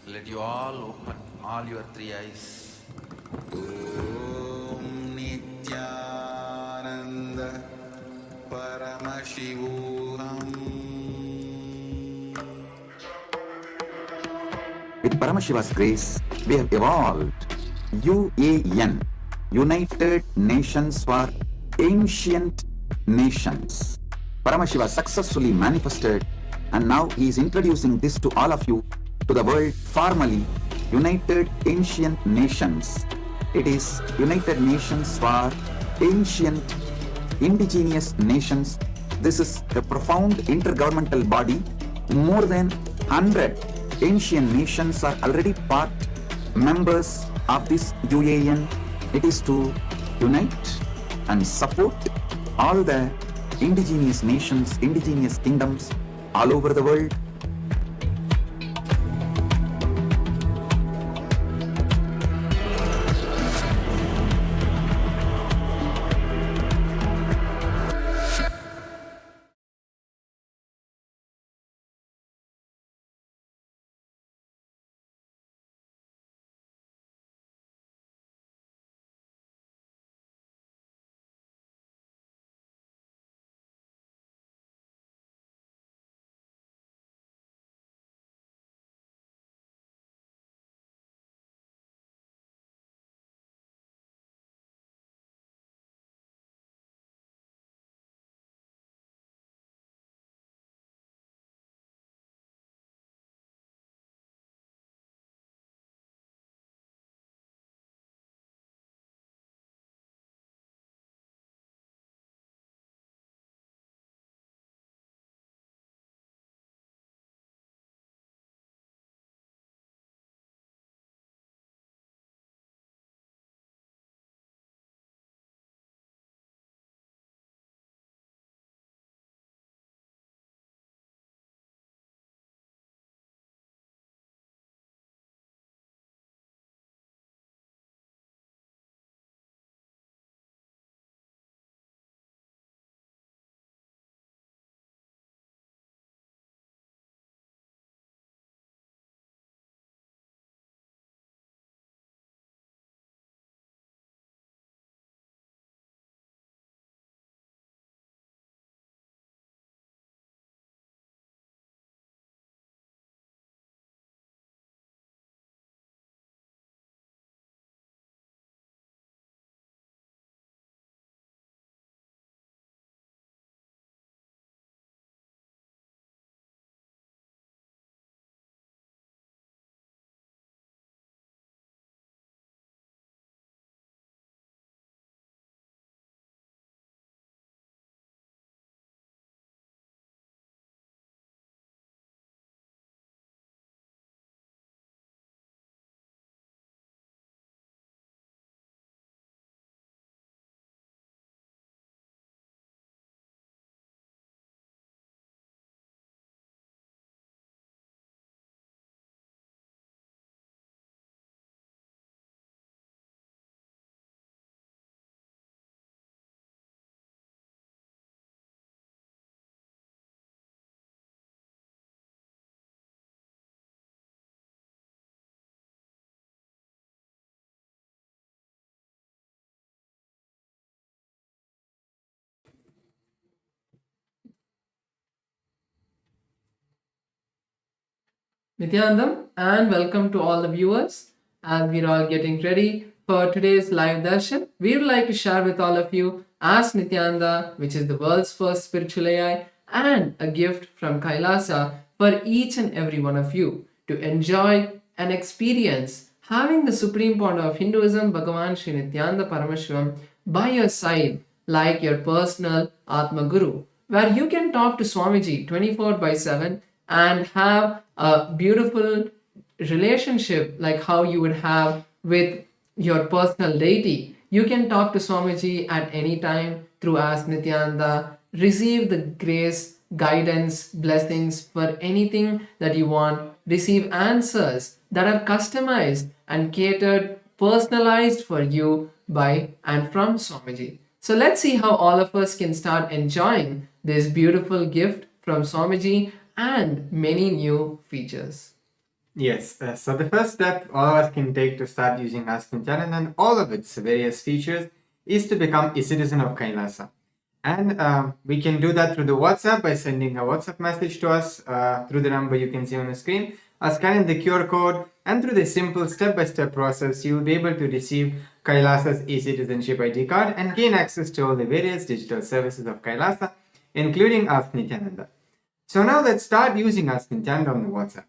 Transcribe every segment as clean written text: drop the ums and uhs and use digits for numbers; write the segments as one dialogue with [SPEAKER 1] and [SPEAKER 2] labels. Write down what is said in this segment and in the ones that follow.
[SPEAKER 1] Let you all open all your three eyes. Om Nityananda Paramashivoham.
[SPEAKER 2] With Paramashiva's grace, we have evolved UAN, United Nations for Ancient Nations. Paramashiva successfully manifested, and now he is introducing this to all of you, to the world formally, United Ancient Nations. It is United Nations for Ancient Indigenous Nations. This is a profound intergovernmental body. More than 100 ancient nations are already part members of this UAN. It is to unite and support all the indigenous nations, indigenous kingdoms all over the world.
[SPEAKER 3] Nityanandam, and welcome to all the viewers. As we're all getting ready for today's live darshan, we would like to share with all of you Ask Nityananda, which is the world's first spiritual AI, and a gift from Kailasa for each and every one of you to enjoy and experience having the supreme point of Hinduism, Bhagavan Sri Nityananda Paramashivam, by your side like your personal Atma Guru, where you can talk to Swamiji 24/7 and have a beautiful relationship like how you would have with your personal deity. You can talk to Swamiji at any time through Ask Nityananda, receive the grace, guidance, blessings for anything that you want, receive answers that are customized and catered, personalized for you by and from Swamiji. So let's see how all of us can start enjoying this beautiful gift from Swamiji and many new features.
[SPEAKER 4] Yes, so the first step all of us can take to start using Ask Nityananda and all of its various features is to become a citizen of Kailasa. And we can do that through the WhatsApp by sending a WhatsApp message to us through the number you can see on the screen, or scanning the QR code, and through the simple step-by-step process, you will be able to receive Kailasa's e-citizenship ID card and gain access to all the various digital services of Kailasa, including Ask Nityananda. So now let's start using Ask Nityananda on the WhatsApp.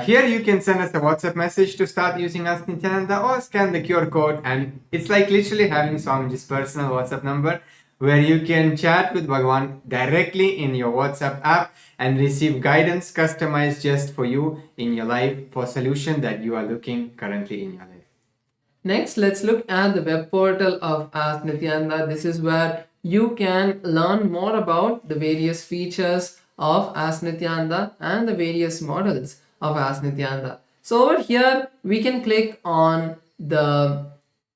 [SPEAKER 4] Here you can send us a WhatsApp message to start using Ask Nityananda or scan the QR code, and it's like literally having Swamiji's personal WhatsApp number where you can chat with Bhagwan directly in your WhatsApp app and receive guidance customized just for you in your life for solution that you are looking currently in your life.
[SPEAKER 3] Next, let's look at the web portal of Ask Nityananda. This is where you can learn more about the various features of Ask Nityananda and the various models of Ask Nityananda. So over here, we can click on the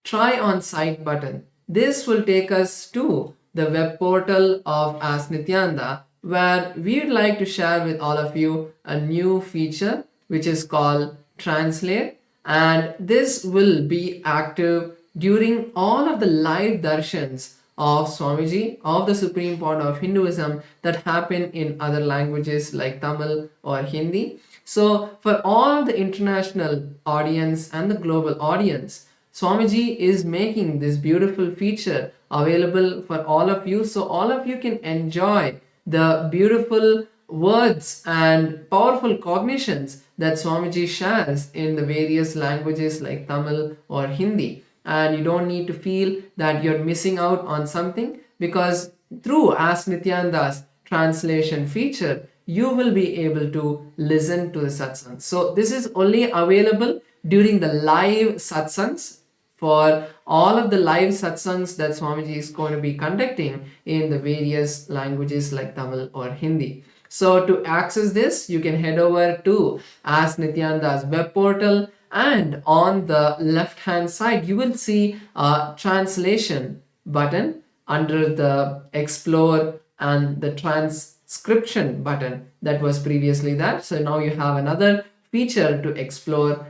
[SPEAKER 3] try on site button. This will take us to the web portal of Ask Nityananda, where we would like to share with all of you a new feature which is called Translate, and this will be active during all of the live darshans of Swamiji of the Supreme Point of Hinduism that happen in other languages like Tamil or Hindi. So for all the international audience and the global audience, Swamiji is making this beautiful feature available for all of you, so all of you can enjoy the beautiful words and powerful cognitions that Swamiji shares in the various languages like Tamil or Hindi. And you don't need to feel that you're missing out on something, because through Ask Nityananda's translation feature, you will be able to listen to the satsangs. So this is only available during the live satsangs, for all of the live satsangs that Swamiji is going to be conducting in the various languages like Tamil or Hindi. So to access this, you can head over to Ask Nityananda's web portal, and on the left hand side, you will see a translation button under the explore and the transcription button that was previously there. So now you have another feature to explore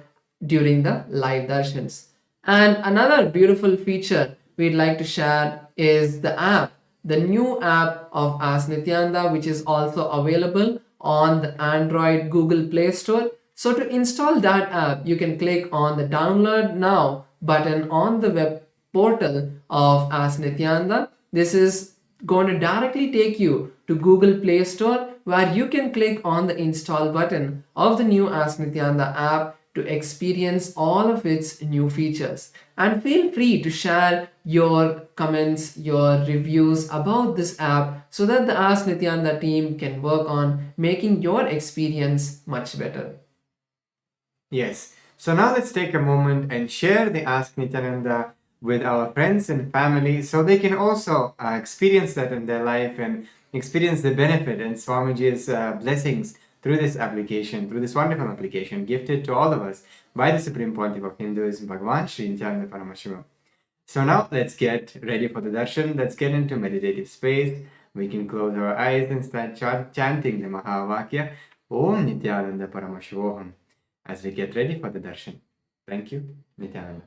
[SPEAKER 3] during the live darshans. And another beautiful feature we'd like to share is the app, the new app of Ask Nityananda, which is also available on the Android Google Play Store. So to install that app, you can click on the download now button on the web portal of Ask Nityananda. This is going to directly take you to Google Play Store, where you can click on the install button of the new Ask Nityananda app to experience all of its new features. And feel free to share your comments, your reviews about this app, so that the Ask Nityananda team can work on making your experience much better.
[SPEAKER 4] Yes. So now let's take a moment and share the Ask Nityananda with our friends and family so they can also experience that in their life and experience the benefit and Swamiji's blessings through this application, through this wonderful application gifted to all of us by the Supreme Pontiff of Hinduism, Bhagavan Sri Nityananda Paramashiva. So now let's get ready for the darshan. Let's get into meditative space. We can close our eyes and start chanting the Mahavakya Om Nityananda Paramashivoham as we get ready for the darshan. Thank you, Nityananda.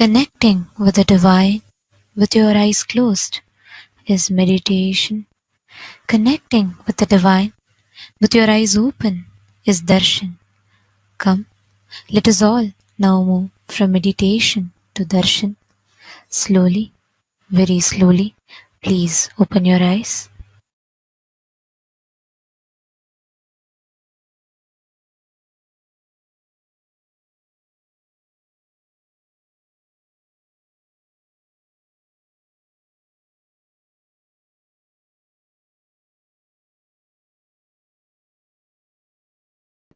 [SPEAKER 5] Connecting with the divine with your eyes closed is meditation. Connecting with the divine with your eyes open is darshan. Come, let us all now move from meditation to darshan. Slowly, very slowly, please open your eyes.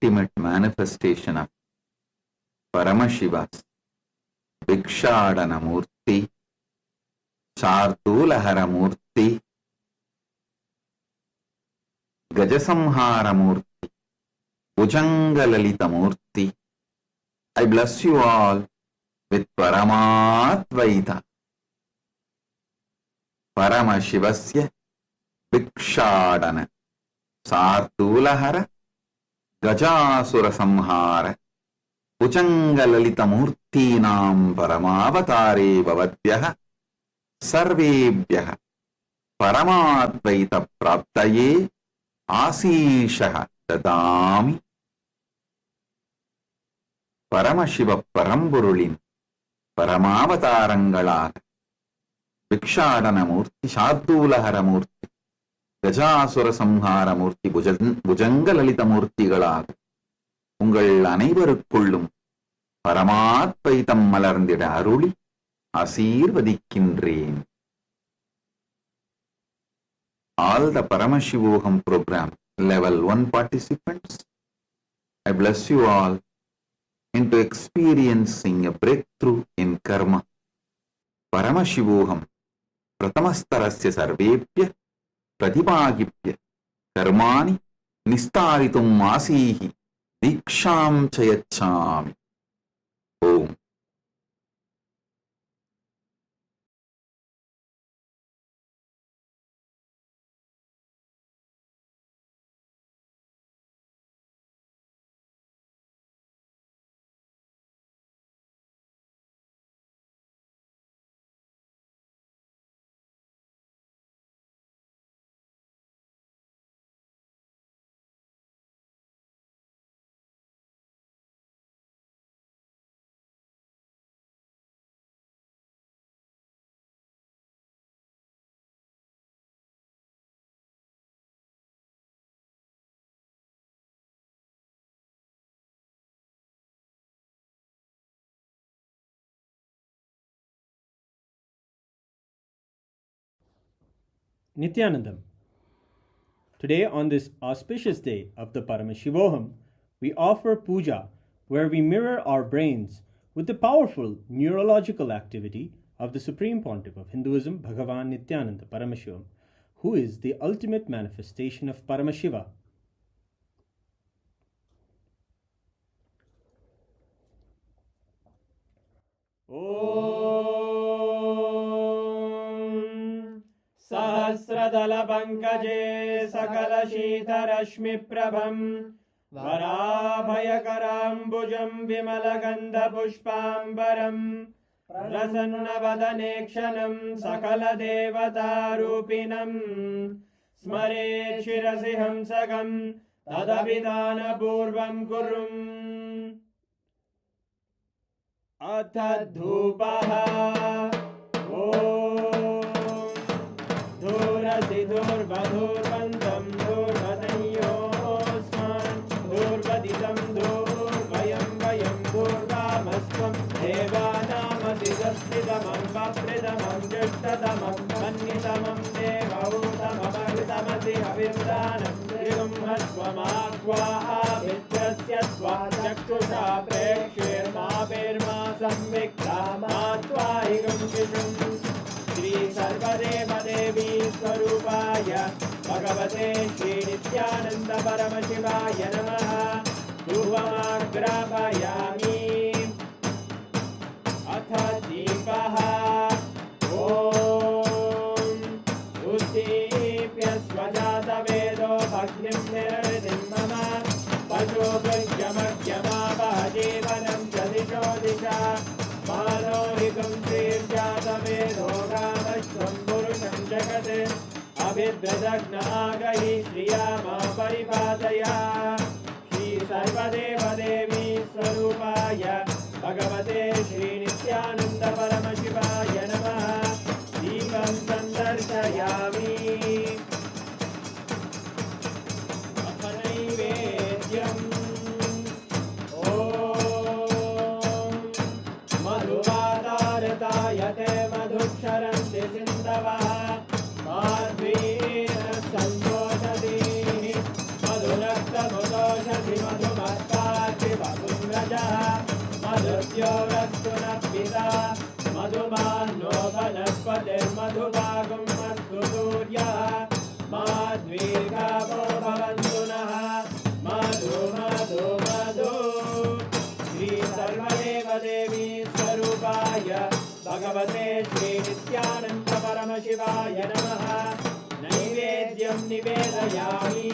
[SPEAKER 2] Ultimate manifestation of Paramashiva's Vikshadana Murti, Chartulahara Murti, Gajasamhara Murti, Bhujangalalita Murti. I bless you all with Paramatvaita. Paramashivasya Vikshadana Chartulahara Gajasura Samhara Bhujangalalita Murtinam Paramavatare Bhavatyah Sarvebhyah Paramatvaita Praptaye Asishaha Dadami. Paramashiva Paramburulin Paramavatarangalara Vikshadana Murti Shardulahara Murti Gajasura Samhara Murti Bhujangalalita Murtigalaக உங்கள் அனைவருக்குள்ளும் பரமாத்வைதம் மலர்ந்திட அருளி ஆசீர்வதிக்கின்றேன். All the Paramashivoham program level 1 participants, I bless you all into experiencing a breakthrough in karma. Paramashivoham Pratamastarasya Sarvepya Pratipagipya Karmani Nistaritum Asihi Diksham Chayachami. Om.
[SPEAKER 6] Nityanandam. Today, on this auspicious day of the Paramashivoham, we offer puja where we mirror our brains with the powerful neurological activity of the Supreme Pontiff of Hinduism, Bhagavan Nityananda Paramashivam, who is the ultimate manifestation of Paramashiva. सहस्रदलपङ्कजे सकलशीतरश्मिप्रभम् वराभयकराम्बुजं विमलगन्धपुष्पाम्बरम् प्रसन्नवदने क्षणं सकलदेवतारूपिणम् स्मरेत् शिरसि हंसकं तदभिधानपूर्वं कुर्वन् अथ धूपः धूर्वधूर्वन्तं धूर्वदयोस्मान् धूर्वदितं धूर्वयं वयं धूर्वामस्त्वं देवानामसि दस्तितमं वप्रितमं जुष्टतमं मन्नितमं देवहूतममृतमसि हविर्दानं त्रिगुंहस्वमाक्वाः विद्यस्य त्वा चक्षुषा प्रेक्ष्येर्मा संविक्ता मा त्वाहिगं शिशुम् श्री सर्वदेवदेवी स्वरूपाय भगवते श्री नित्यानंद परमशिवाय नमः धूपमाग्रापयामि अथ दीपः उद्दीप्य स्वजातवेदो भग्निं निरृतिं मम पशुभुज्यमज्ञमावह जीवनं च दिशो दिशा मानो हि संसेव्यातमेधो गामश्वं पुरुषं जगते अभिद्रदग्नागहि श्रिया मा परिपादया श्री सर्वदेव देवी स्वरूपाय भगवते श्रीनित्यानन्द परमशिवाय नमः दीपं सन्दर्शयामि अथ नैवेद्यम् मधुवातारतायते मधुक्षरन्ति सिन्धवः माध्वीन सन्तोषधीः मधुरक्तमुदोषधि मधुमत्पाति वपुङ्गजः मधुद्योरस्तु नः पिता मधुमान्नो वनस्पतिर्मधुभागुम् अस्तु सूर्यः माध्वीर्गावो भवन्तु नः मधु मधु मधु श्री सर्वदेव देवी स्वरूपाय भगवते श्रीनित्यानन्द परमशिवाय नमः नैवेद्यं निवेदयामि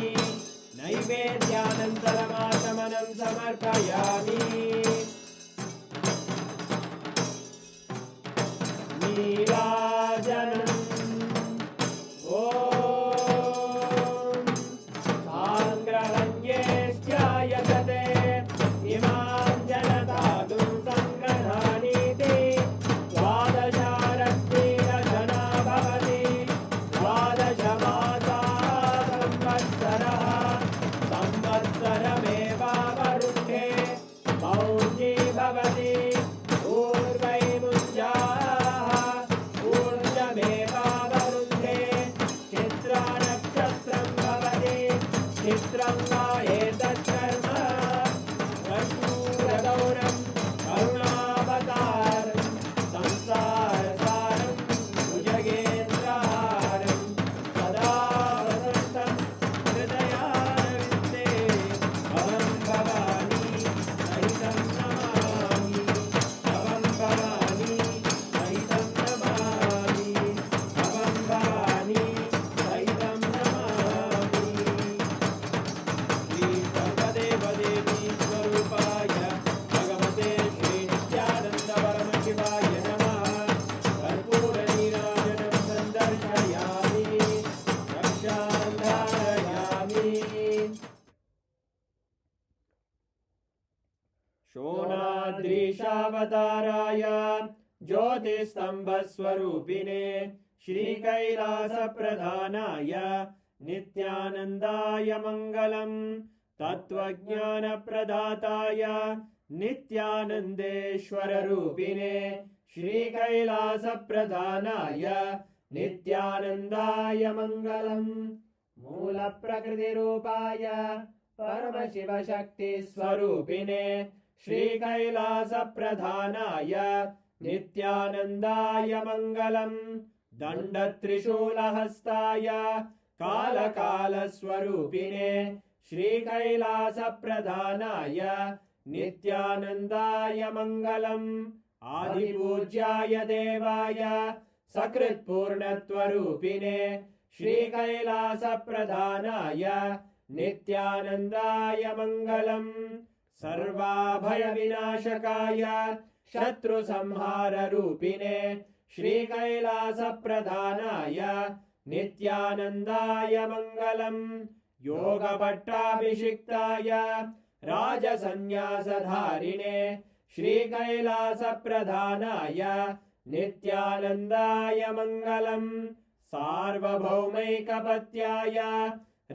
[SPEAKER 6] नैवेद्यानन्तरमाचमनं समर्पयामि नीराजनम् ॐ साङ्ग्रहण्ये स्यायते इमां जनतादुं सङ्ग्रहाणीति द्वादशारत्नीरजना भवति द्वादशमासाः संवत्सरः संवत्सरमेवावरुन्धे मौञ्जी भवति ऊर्वैमुञ्जाः ऊर्जमेवावरुन्धे चित्रानक्षत्रं भवति चित्रं वा एतत्कर्म कर्पूरगौरं करुणावतारं संसारसारं भुजगेन्द्रहारं सदा वसन्तं हृदयारविन्दे भवं भवानी सहितं नमामि भवं भवानी सहितं नमामि भवं भवानी सहितं नमामि श्री सर्वदेव देवी स्वरूपाय भगवते श्रीनित्यानन्द परमशिवाय नमः कर्पूरनीराजनं सन्दर्शयामि रक्षां धारयामि शोणाद्रीशावताराय ज्योतिस्तम्भस्वरूपिणे श्रीकैलासप्रधानाय नित्यानन्दाय मङ्गलम् तत्त्वज्ञानप्रदाताय नित्यानन्देश्वररूपिणे श्रीकैलासप्रधानाय नित्यानन्दाय मङ्गलम् मूलप्रकृतिरूपाय परमशिवशक्तिस्वरूपिणे श्रीकैलासप्रधानाय नित्यानन्दाय मङ्गलम् दण्डत्रिशूलहस्ताय कालकालस्वरूपिणे श्रीकैलासप्रधानाय नित्यानन्दाय मङ्गलम् आदिपूज्याय देवाय सकृत्पूर्णत्वरूपिणे श्रीकैलासप्रधानाय नित्यानन्दाय मङ्गलम् सर्वाभयविनाशकाय शत्रुसंहाररूपिणे श्रीकैलासप्रधानाय नित्यानन्दाय मङ्गलम् योगभट्टाभिषिक्ताय राजसन्न्यासधारिणे श्रीकैलासप्रधानाय नित्यानन्दाय मङ्गलम् सार्वभौमैकपत्याय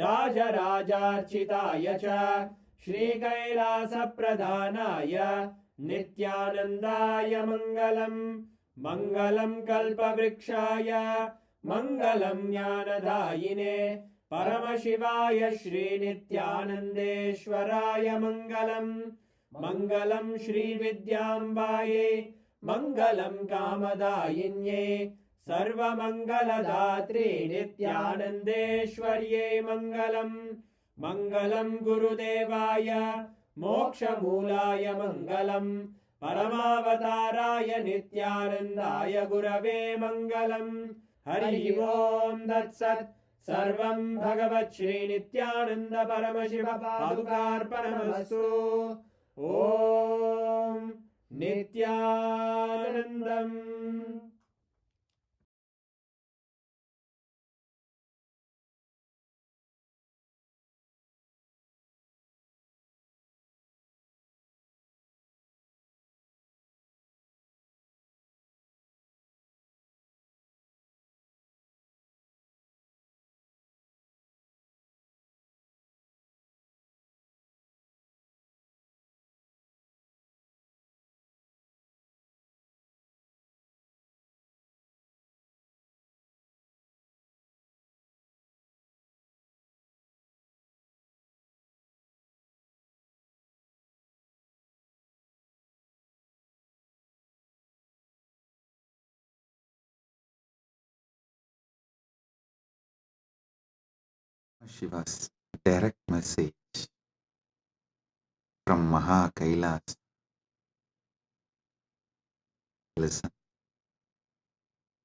[SPEAKER 6] राजराजार्चिताय च श्रीकैलासप्रधानाय नित्यानन्दाय मङ्गलम् मङ्गलं कल्पवृक्षाय मङ्गलं ज्ञानदायिने परमशिवाय श्रीनित्यानन्देश्वराय मङ्गलम् मङ्गलं श्रीविद्याम्बायै मङ्गलं कामदायिन्यै सर्वमङ्गलदात्रे नित्यानन्देश्वर्यै मङ्गलम् मङ्गलं गुरुदेवाय मोक्षमूलाय मङ्गलम् परमावताराय नित्यानन्दाय गुरवे मङ्गलम् हरि ओम् तत्सत् सर्वं भगवत् श्रीनित्यानन्द परमशिव पादुकार्पणमस्तु। ॐ Nityanandam.
[SPEAKER 2] Shiva's direct message from Maha Kailas. Listen.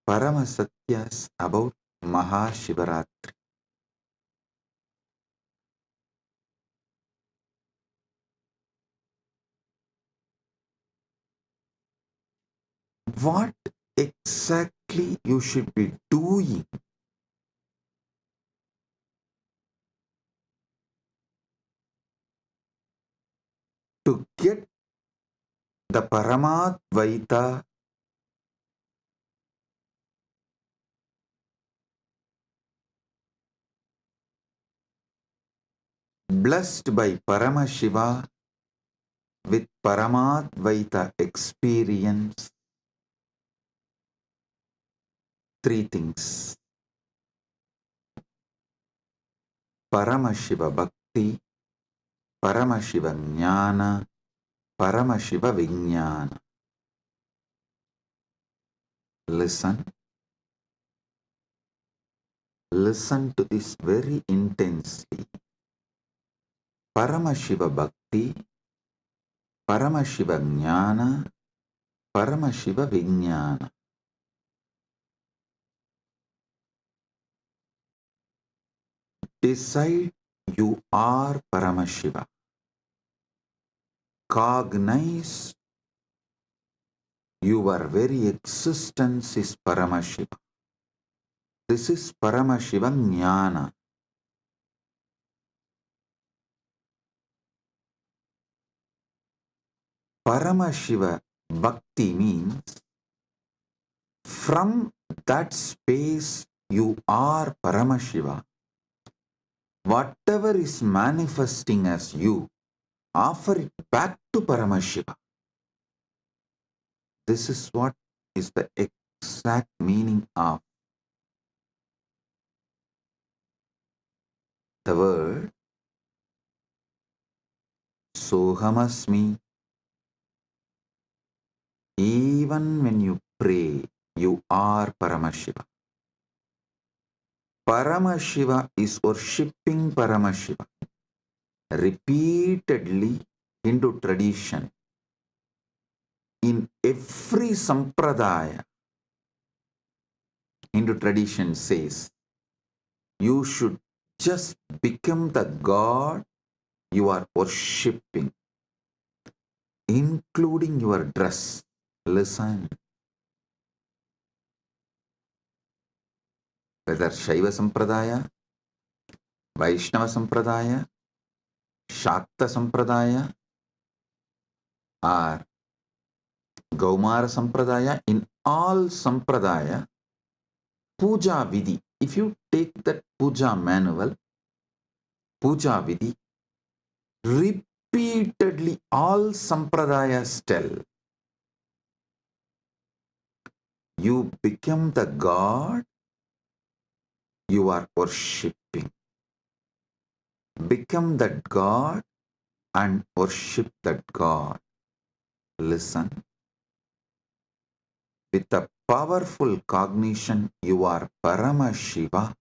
[SPEAKER 2] Parama Satyas about Maha Shivaratri. What exactly you should be doing to get the Paramadvaita blessed by Paramashiva with Paramadvaita experience? Three things. Paramashiva Bhakti, Paramashiva Jnana, Paramashiva Vijnana. Listen. Listen to this very intensely. Paramashiva Bhakti, Paramashiva Jnana, Paramashiva Vijnana. Decide you are Paramashiva. Cognize your very existence is Paramashiva. This is Paramashiva Jnana. Paramashiva Bhakti means from that space you are Paramashiva. Whatever is manifesting as you, offer it back to Paramashiva. This is what is the exact meaning of the word Sohamasmi. Even when you pray, you are Paramashiva. Paramashiva is worshipping Paramashiva repeatedly into tradition. In every sampradaya, into tradition says, you should just become the God you are worshipping, including your dress. Listen. Whether Shaiva Sampradaya, Vaishnava Sampradaya, Shakta Sampradaya, or Gaumara Sampradaya, in all Sampradaya, Puja Vidhi, if you take that Puja manual, Puja Vidhi, repeatedly all Sampradayas tell, you become the God you are worshipping. Become that God and worship that God. Listen. With a powerful cognition, you are Paramashiva.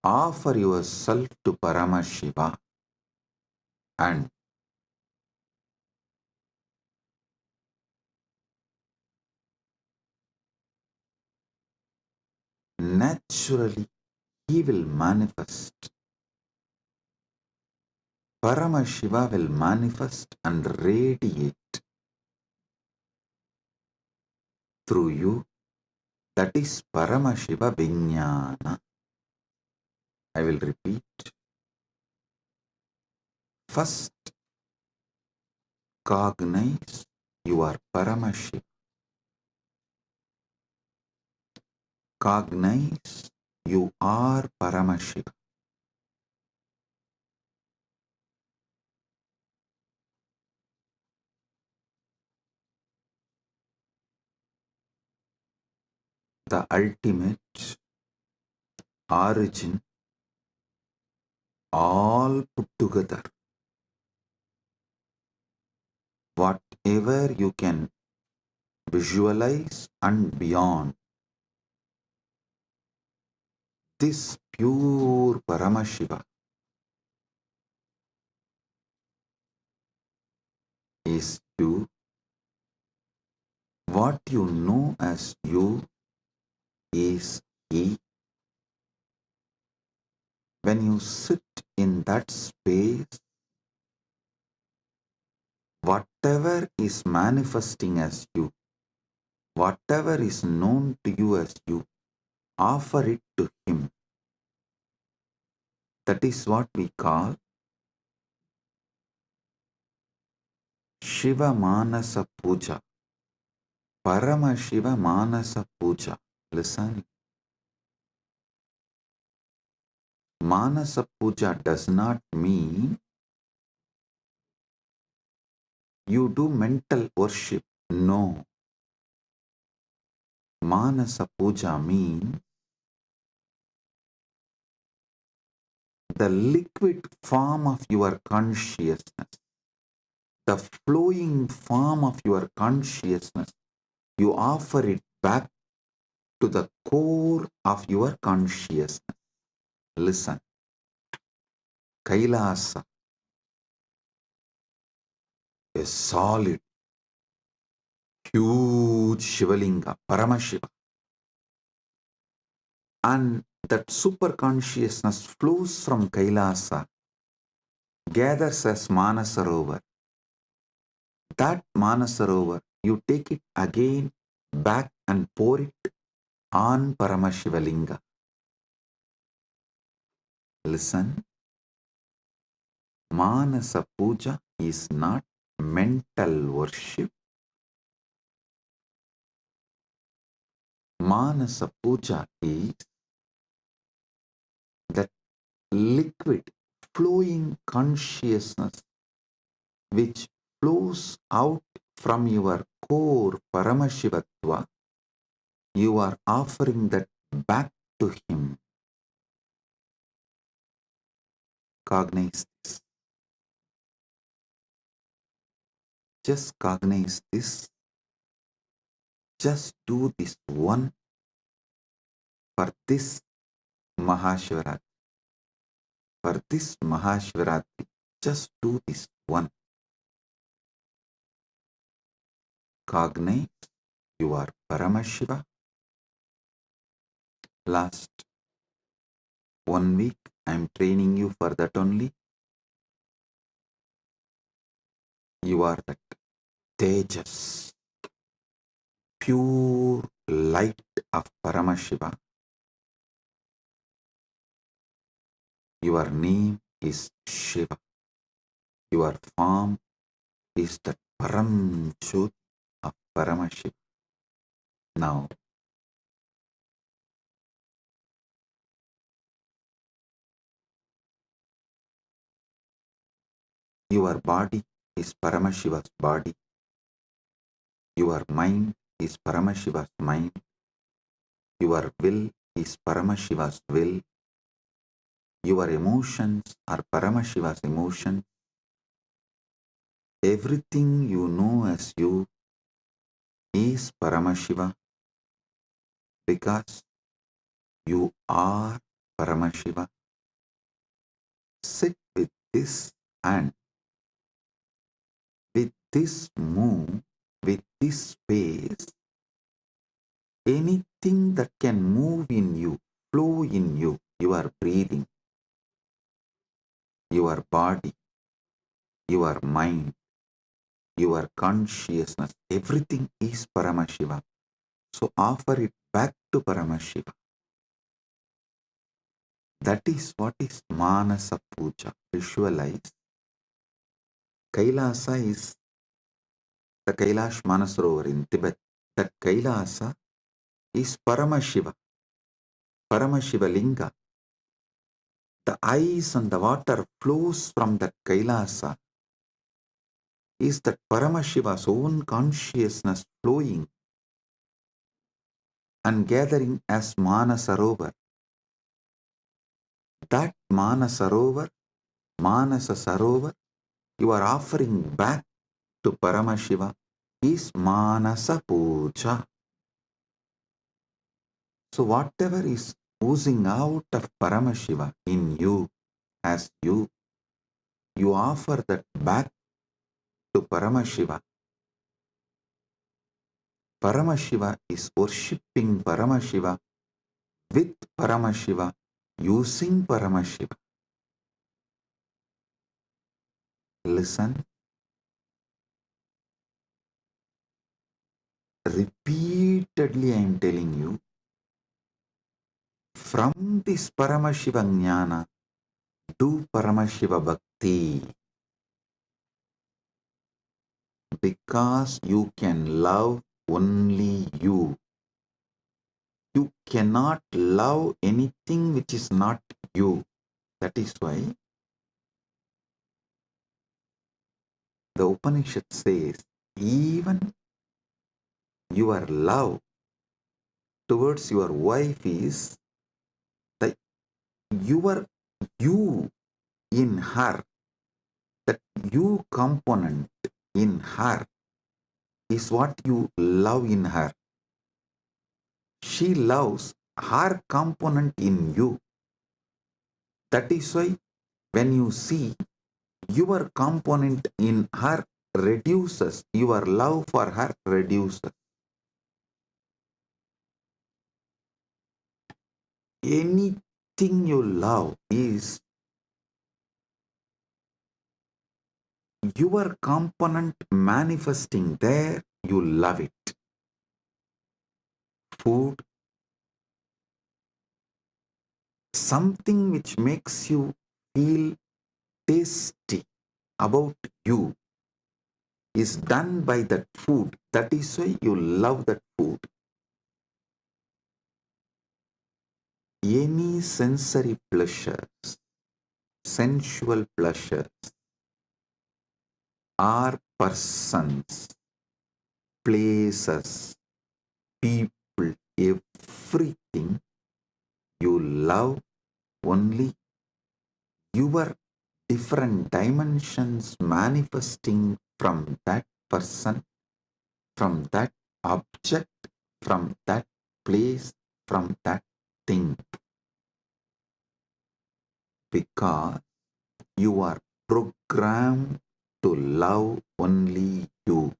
[SPEAKER 2] Offer yourself to Paramashiva and naturally He will manifest. Paramashiva will manifest and radiate through you. That is Paramashiva Vijnana. I will repeat. First, cognize you are Paramashiva. Cognize you are Paramashiva. The ultimate origin, all put together. Whatever you can visualize and beyond, this pure Paramashiva is you. What you know as you is He. When you sit in that space, whatever is manifesting as you, whatever is known to you as you, offer it to Him. That is what we call Shiva Manasa Puja. Paramashiva Manasa Puja. Listen. Manasa Puja does not mean you do mental worship. No. Manasa Puja means the liquid form of your consciousness, the flowing form of your consciousness. You offer it back to the core of your consciousness. Listen. Kailasa, a solid, huge Shivalinga, Paramashiva. And that super consciousness flows from Kailasa, gathers as Manasarovar. That Manasarovar, you take it again back and pour it on Paramashivalinga. Listen, Manasa Puja is not mental worship. Manasa Puja is that liquid, flowing consciousness which flows out from your core Paramashivatva. You are offering that back to Him. Cognize this. Just cognize this. Just do this one for this Mahashivratri. For this Mahashivratri, just do this one. Cognize you are Paramashiva. Last 1 week I am training you for that only. You are that Tejas, pure light of Paramashiva. Your name is Shiva. Your form is the Param Jyoti of Paramashiva. Now, your body is Paramashiva's body. Your mind is Paramashiva's mind. Your will is Paramashiva's will. Your emotions are Paramashiva's emotions. Everything you know as you is Paramashiva because you are Paramashiva. Sit with this and with this move, with this space, anything that can move in you, flow in you, your breathing, your body, your mind, your consciousness, everything is Paramashiva. So offer it back to Paramashiva. That is what is Manasa Puja. Visualize. Kailasa is the Kailash Manasarovar in Tibet. That Kailasa is Paramashiva. Paramashiva Linga. The ice and the water flows from that Kailasa. Is that Paramashiva's own consciousness flowing and gathering as Manasarovar. That Manasarovar, Manasa Sarovar, you are offering back to Paramashiva is Manasa Puja. So whatever is oozing out of Paramashiva in you, as you offer that back to Paramashiva. Paramashiva is worshipping Paramashiva with Paramashiva, using Paramashiva. Listen. Repeatedly I am telling you, from this Paramashiva Jnana, do Paramashiva Bhakti. Because you can love only you. You cannot love anything which is not you. That is why the Upanishad says, even your love towards your wife is the your you in her, that you component in her is what you love in her. She loves her component in you. That is why when you see your component in her reduces, your love for her reduces. Anything you love is your component manifesting there, you love it. Food, something which makes you feel tasty about you is done by that food. That is why you love that food. Any sensory pleasures, sensual pleasures, are persons, places, people, everything you love only your different dimensions manifesting from that person, from that object, from that place, from that thing. Because you are programmed to love only you.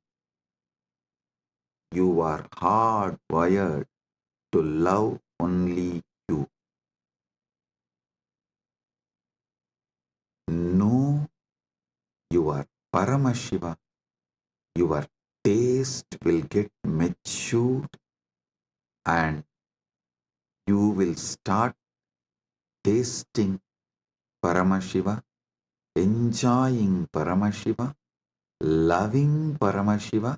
[SPEAKER 2] You are hardwired to love only you. Know your Paramashiva, your taste will get matured and you will start tasting Paramashiva, enjoying Paramashiva, loving Paramashiva,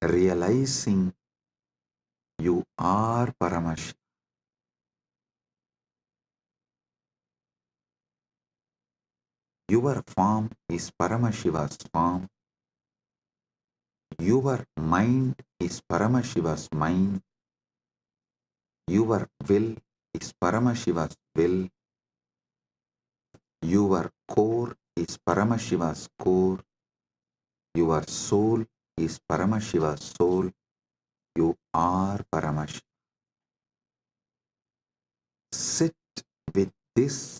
[SPEAKER 2] realizing you are Paramashiva. Your form is Paramashiva's form. Your mind is Paramashiva's mind. Your will is Paramashiva's will. Your core is Paramashiva's core. Your soul is Paramashiva's soul. You are Paramashiva. Sit with this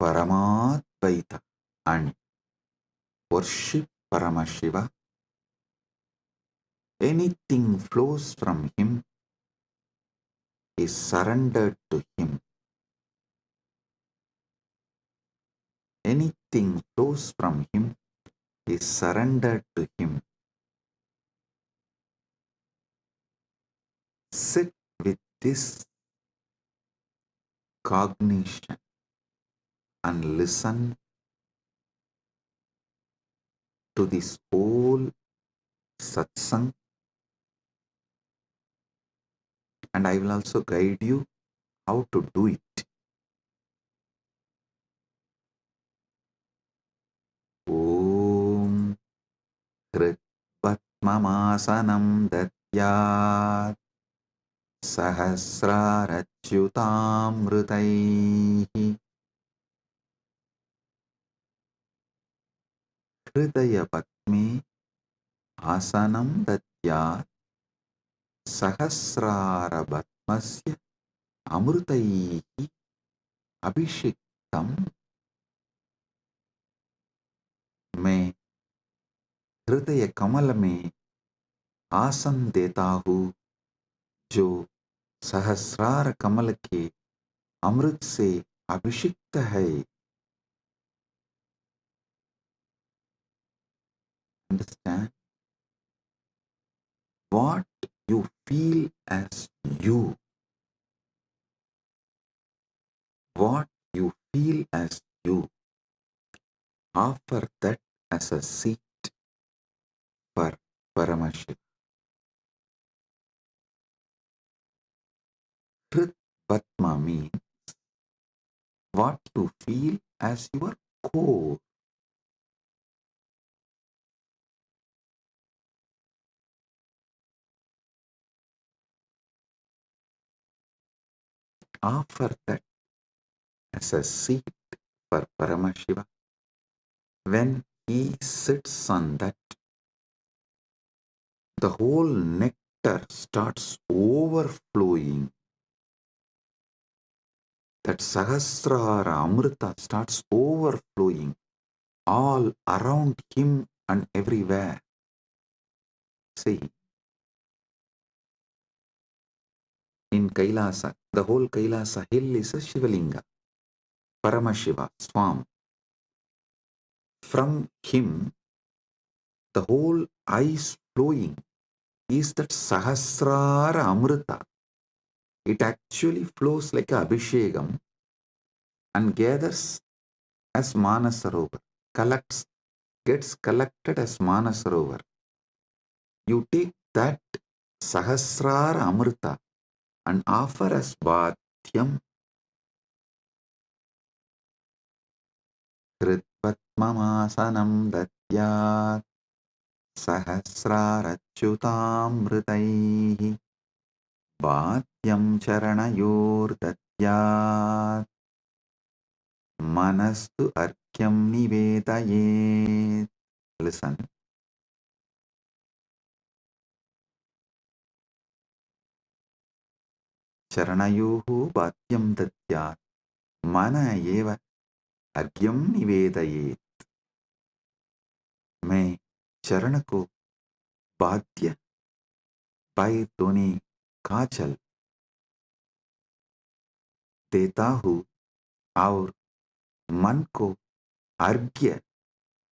[SPEAKER 2] Paramadvaita and worship Paramashiva. Anything flows from him is surrendered to him. anything flows from him is surrendered to him. Sit with this cognition and listen to this whole satsang, and I will also guide you how to do it. Om Hrit Padmamasanam Datyat Sahasrarachyutamritaihi Hridaya Padme Asanam Datyat Sahasrarabatmasya Amritaihi Abhishektam. मैं हृदय कमल में आसन देता हूँ जो सहस्रार कमल के अमृत से अभिषिक्त है. Understand? What you feel as you, what you feel as you, offer that as a seat for Paramashiva. Hrit Padma means what you feel as your core. Offer that as a seat for Paramashiva. When he sits on that, the whole nectar starts overflowing. That Sahasrara Amrita starts overflowing all around him and everywhere. See, in Kailasa, the whole Kailasa hill is a Shivalinga, Paramashiva, Swam. From him, the whole ice flowing is that Sahasrara Amrita. It actually flows like a Abhishekam and gathers as Manasarovar, gets collected as Manasarovar. You take that Sahasrara Amrita and offer as Bhatyam. Kritpatmamasanam datyat Sahasrarachyutamritaihi Bhatyam charanayor datyat Manastu arkyam nivedayet. Listen. Charanayuhu bhatyam datyat Mana eva अर्घ्यम निवेदयेत. मैं चरण को बाध्य पाए दोने काजल देता हूँ और मन को अर्घ्य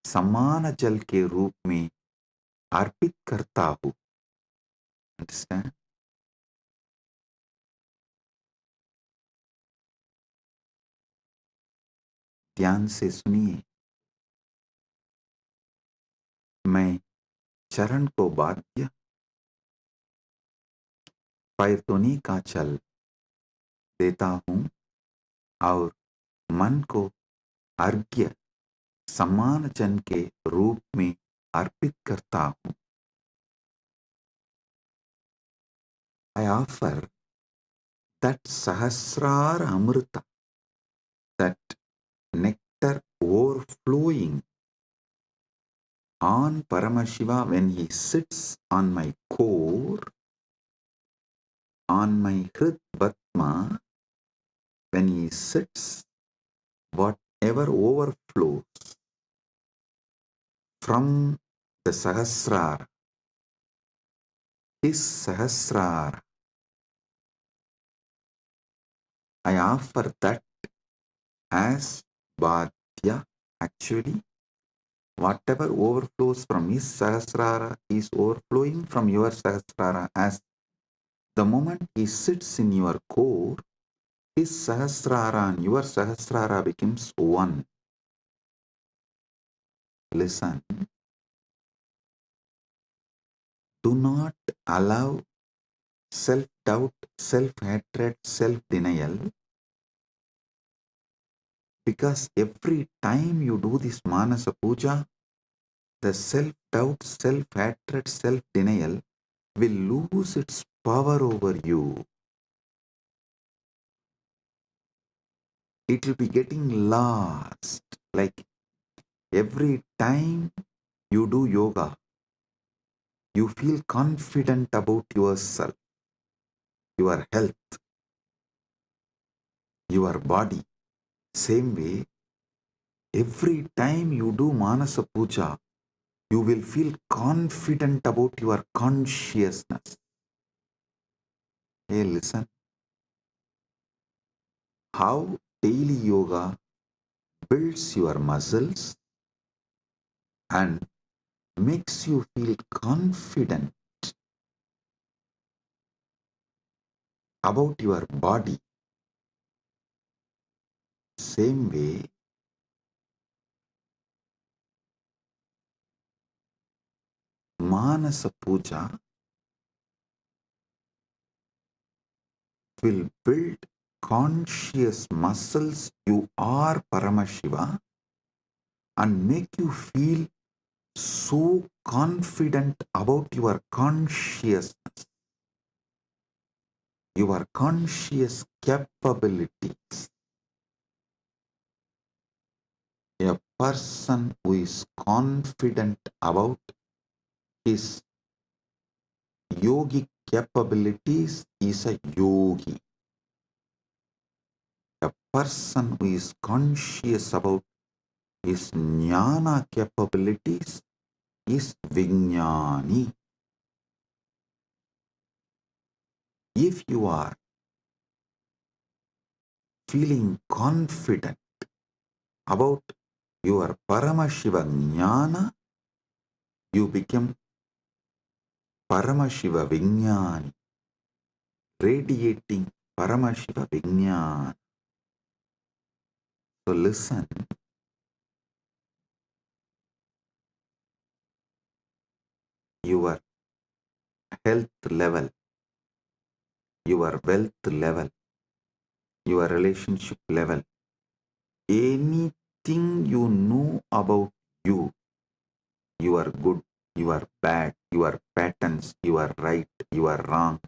[SPEAKER 2] समान जल के रूप में अर्पित करता हूँ. Understand? ध्यान से सुनिए. मैं चरण को बाध्य पैरतोनी का चल देता हूँ और मन को अर्घ्य समान जन के रूप में अर्पित करता हूँ. I offer that Sahasrara Amrita, that nectar overflowing on Paramashiva when he sits on my core, on my Hrit Batma, when he sits, whatever overflows from the Sahasrara, his Sahasrara, I offer that as Bhadya Actually, whatever overflows from his Sahasrara is overflowing from your Sahasrara. As the moment he sits in your core, his Sahasrara and your Sahasrara becomes one. Listen, do not allow self-doubt, self-hatred, self-denial, because every time you do this Manasa Puja, the self-doubt, self-hatred, self-denial will lose its power over you. It will be getting lost. Like every time you do yoga, you feel confident about yourself, your health, your body. Same way, every time you do Manasa Puja, you will feel confident about your consciousness. Hey, listen. How daily yoga builds your muscles and makes you feel confident about your body. Same way, Manasa Puja will build conscious muscles. You are Paramashiva and make you feel so confident about your consciousness, your conscious capabilities. A person who is confident about his yogic capabilities is a yogi. A person who is conscious about his jnana capabilities is Vijnani. If you are feeling confident about your Paramashiva Jnana, you become Paramashiva Vijnani, radiating Paramashiva Vijnana. So listen, your health level, your wealth level, your relationship level, anything you know about you, you are good, you are bad, your patterns, you are right, you are wrong,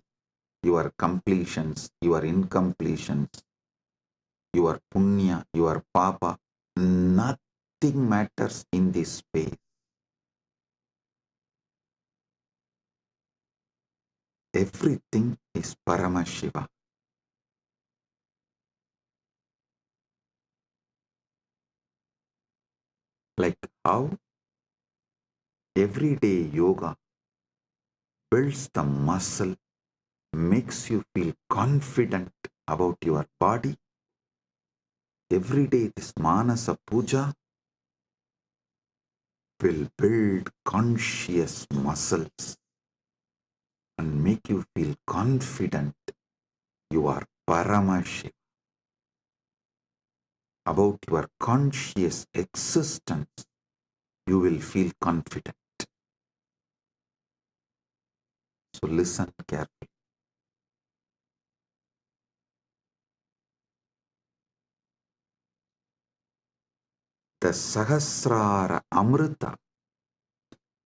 [SPEAKER 2] your completions, your incompletions, your punya, your papa, nothing matters in this space. Everything is Paramashiva. Like how everyday yoga builds the muscle, makes you feel confident about your body. Every day this Manasa Puja will build conscious muscles and make you feel confident you are Paramashiva. About your conscious existence, you will feel confident. So listen carefully. The Sahasrara Amrita,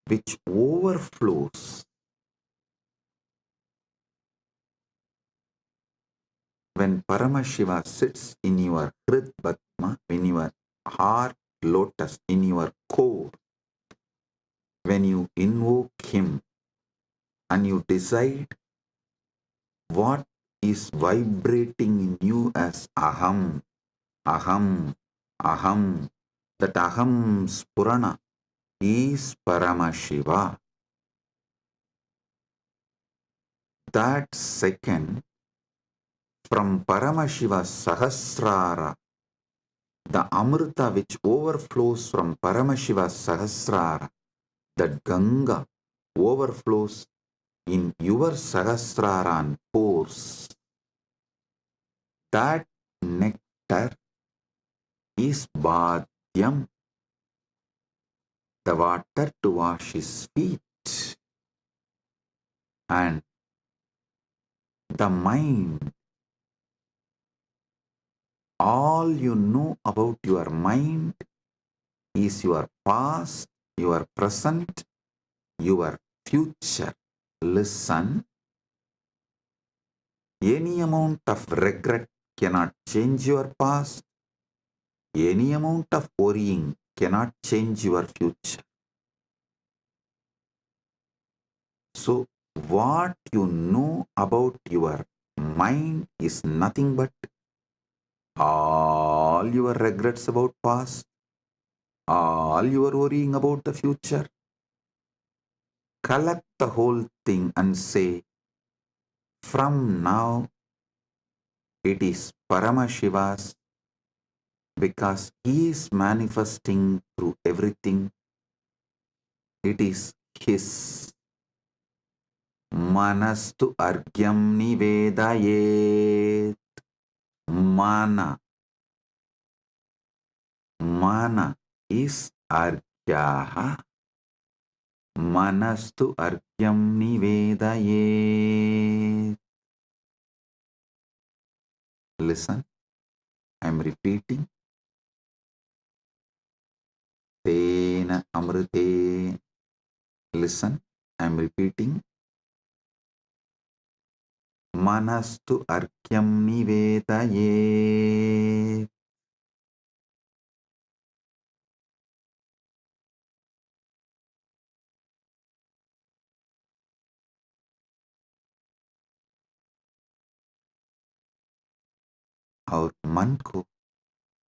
[SPEAKER 2] which overflows when Paramashiva sits in your Hrid Padma, in your heart lotus, in your core, when you invoke him and you decide what is vibrating in you as Aham, Aham, Aham, that Aham Spurana is Paramashiva. That second, from Paramashiva Sahasrara, the Amrita which overflows from Paramashiva's Sahasrara, that Ganga overflows in your Sahasrara and pores, that nectar is Bhadyam, the water to wash his feet, and the mind. All you know about your mind is your past, your present, your future. Listen, any amount of regret cannot change your past. Any amount of worrying cannot change your future. So, what you know about your mind is nothing but all your regrets about past, all your worrying about the future. Collect the whole thing and say, from now it is Paramashiva's, because he is manifesting through everything. It is his. Manastu argyam nivedayet. Mana. Mana is argyaha. Manastu argyam nivedayet. Listen, I am repeating. Tena amrite. Listen, I am repeating. Manastu arkyam nivedayet. और मन को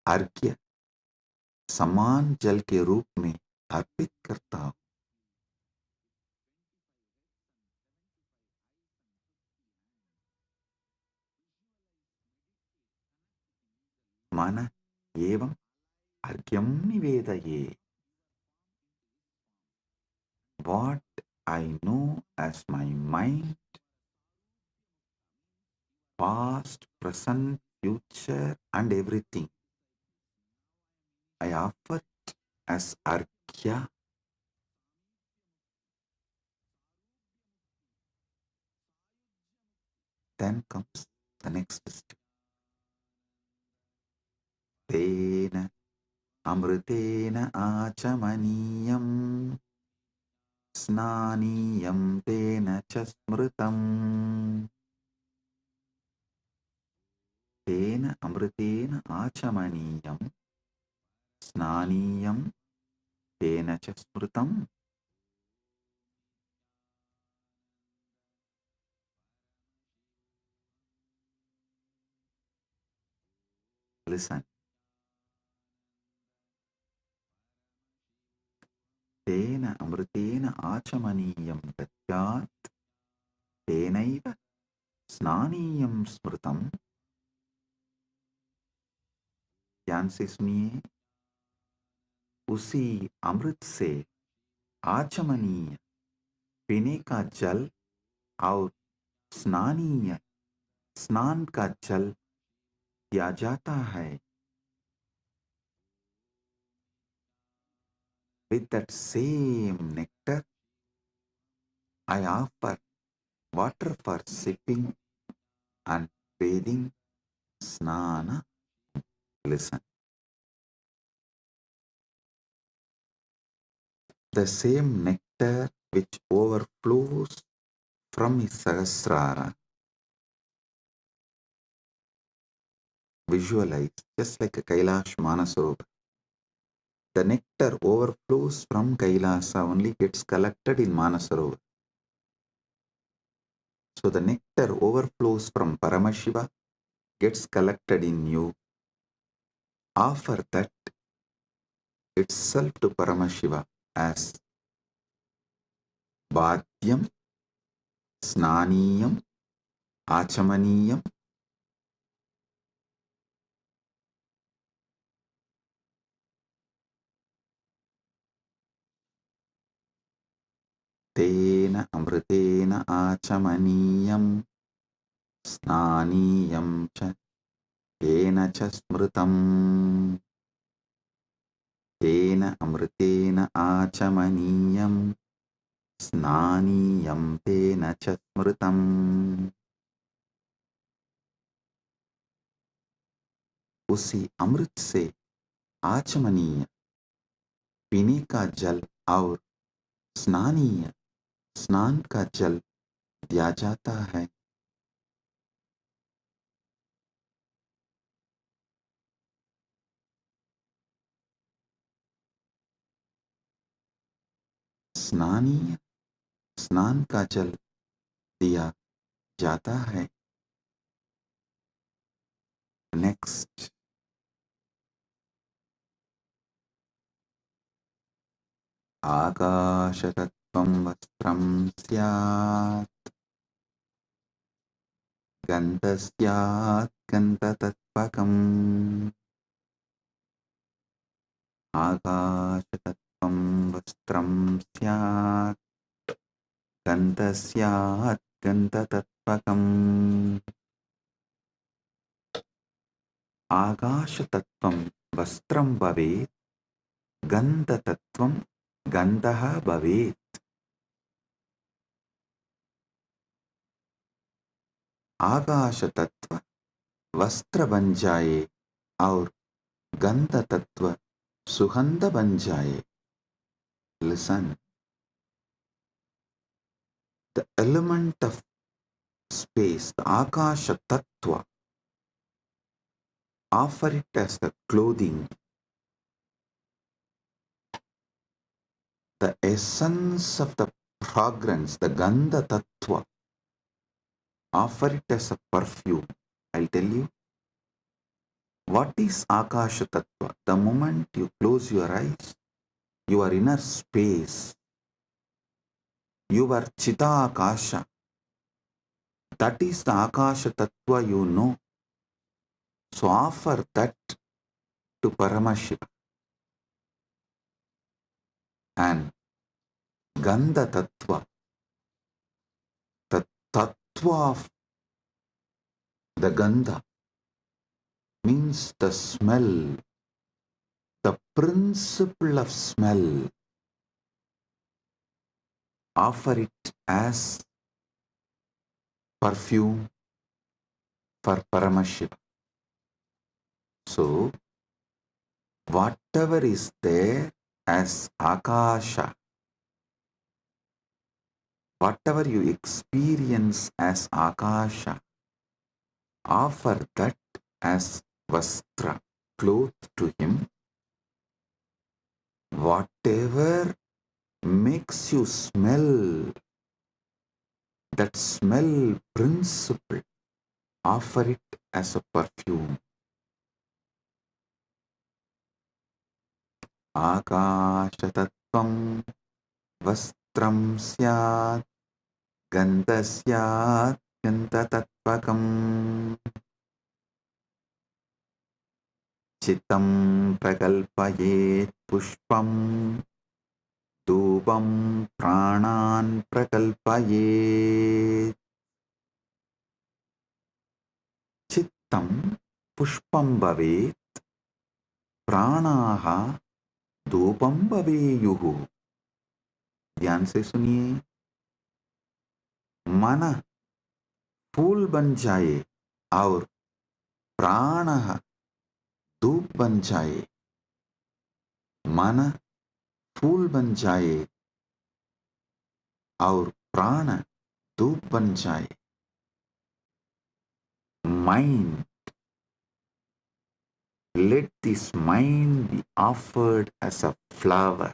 [SPEAKER 2] अर्घ्य समान जल के रूप में अर्पित करता हूं. मन एवं अर्घ्यम निवेदये. What I know as my mind, past, present, future, and everything, I offer it as arghya. Then comes the next step. Tena amritena achamaniyam snaniyam tena chasmritam. Tena amritena achamaniyam snaniyam tena chasmritam. Listen. Tena amritena achamaniyam datyat tenaiva snaniyam smritam. ध्यान से सुनिए. उसी अमृत से आचमनीय पीने का जल और स्नानीय स्नान का जल दिया जाता है. With that same nectar, I offer water for sipping and bathing, snana. Listen. The same nectar which overflows from his Sahasrara, visualize just like a Kailash Manasarovar. The nectar overflows from Kailasa, only gets collected in Manasarovar. So the nectar overflows from Paramashiva, gets collected in you. Offer that itself to Paramashiva as Bhadyam, Snaniyam, Achamaniyam. तेन अमृतेन आचमनीयं स्नानीयं च येन च स्मृतम् तेन अमृतेन आचमनीयं स्नानीयं तेन च स्मृतम् उसी अमृत से आचमनीय पीने का जल और स्नानीय स्नान का जल दिया जाता है। स्नानीय स्नान का जल दिया जाता है। नेक्स्ट, आकाशतत्त्वं वस्त्रं स्यात् गन्धस्यात् गन्धतत्त्वकम् आकाशतत्त्वं वस्त्रं स्यात् गन्धस्यात् गन्धतत्त्वकम् आकाशतत्त्वं वस्त्रं भवेत् गन्धतत्त्वं गन्धः भवेत्। आकाश तत्व वस्त्र बन जाए और गंध तत्व सुगंध बन जाए। Listen, the element of space, the akasha tattva, offer it as the clothing. The essence of the fragrance, the gandha tattva, offer it as a perfume. I'll tell you, what is akasha tattva? The moment you close your eyes, your inner space, your chita akasha, that is the akasha tattva you know. So offer that to Paramashiva. And gandha tattva, the tattva of the gandha, means the smell, the principle of smell. Offer it as perfume for Paramashiva. So, whatever is there as Akasha, whatever you experience as Akasha, offer that as Vastra, cloth to him. Whatever makes you smell, that smell principle, offer it as a perfume. Akashatattvam vastram syat gandasyat gandatatvakam chitam prakalpayet pushpam dhupam pranan prakalpayet चित्तं पुष्पं भवेत् प्राणाः धूपं भवेयुः। ध्यान से सुनिए, मन फूल बन जाए और प्राण धूप बन जाए। मन फूल बन जाए और प्राण धूप बन जाए। Mind, let this mind be offered as a flower.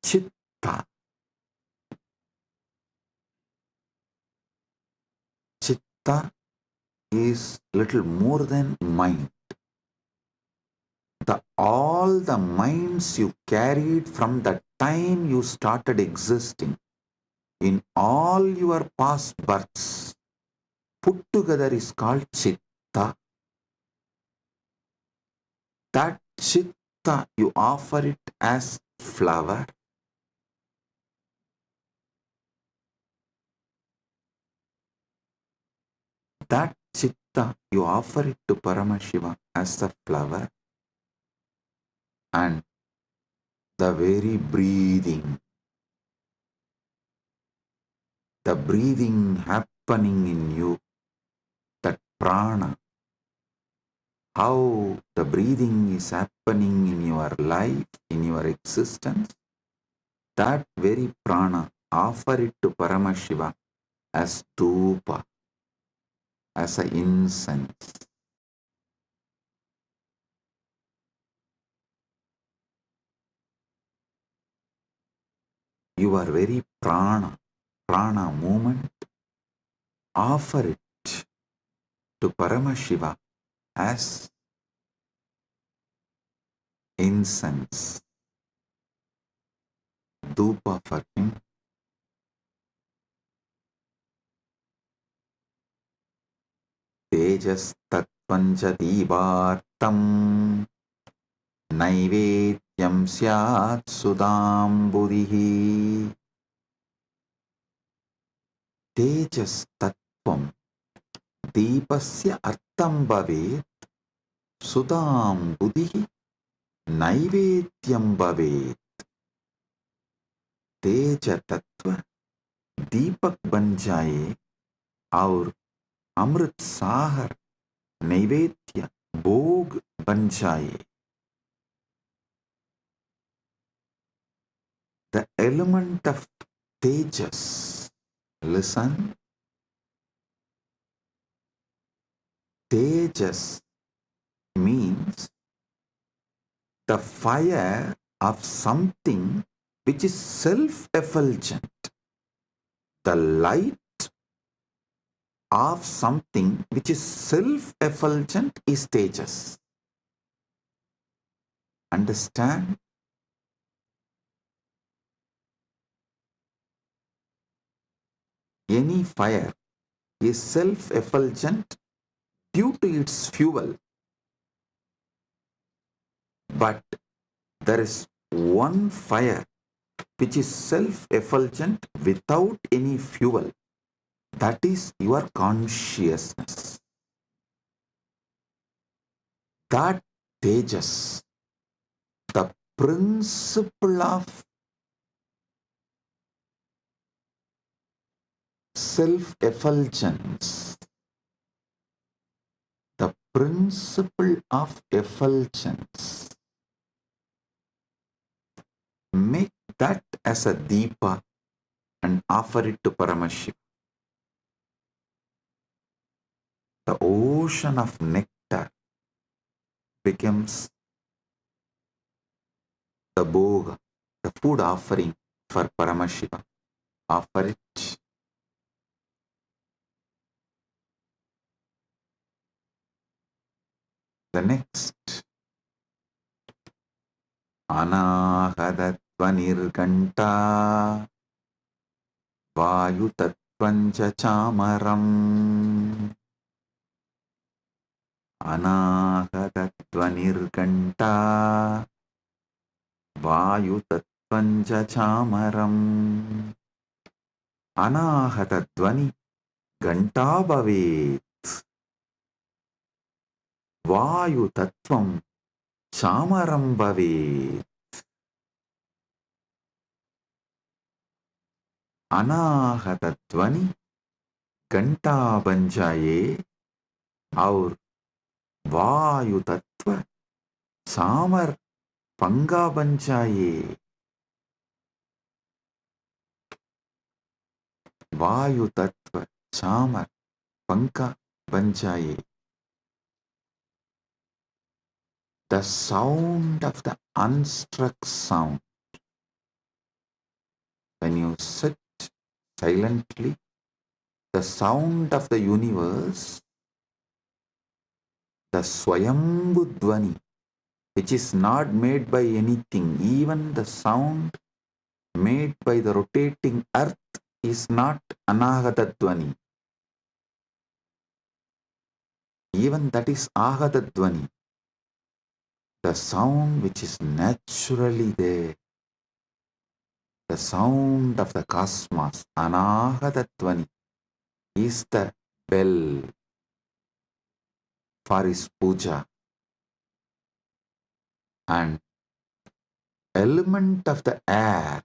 [SPEAKER 2] Chitta, chitta is little more than mind. All the minds you carried from the time you started existing, in all your past births, put together is called chitta. That chitta, you offer it as flower that chitta, you offer it to Paramashiva as a flower, and the very breathing, the breathing happening in you, that prana, how the breathing is happening in your life, in your existence, that very prana, offer it to Paramashiva as dhupa, as an incense. Your very prana movement, offer it to Paramashiva as incense, dhupa for him. Tejas tatpancha divartam naivedyam syat sudambudihi. Tejas tattvam deepasya artham bhavet sudambudihi naivedyam bhavet. तेज तत्व दीपक बन जाए और अमृत सागर नैवेद्य भोग बन जाए. The element of tejas, listen, tejas means the fire of something which is self-effulgent, the light of something which is self-effulgent is tejas. Understand? Any fire is self-effulgent due to its fuel, but there is one fire which is self-effulgent without any fuel. That is your consciousness. That tejas, the principle of self-effulgence, the principle of effulgence, make that as a deepa and offer it to Paramashiva. The ocean of nectar becomes the bhoga, the food offering for Paramashiva. Offer it. The next, anahadatvanirganta vayutatvancha chamaram. Anahadatvanirganta vayutatvancha chamaram. Anahatattvani ganta bhavet. Vayu tattvam chamaram bhavet. अनाहतध्वनि घंटा बन जाए और वायु तत्व सामर पंगा बन जाए. वायु तत्व सामर पंखा बन जाए. The sound of the unstruck sound. When you sit silently, the sound of the universe, the Swayambhu Dvani, which is not made by anything, even the sound made by the rotating earth is not Anahata Dvani. Even that is Ahata Dvani. The sound which is naturally there, the sound of the cosmos, Anahata Dvani, is the bell, for his puja. And element of the air,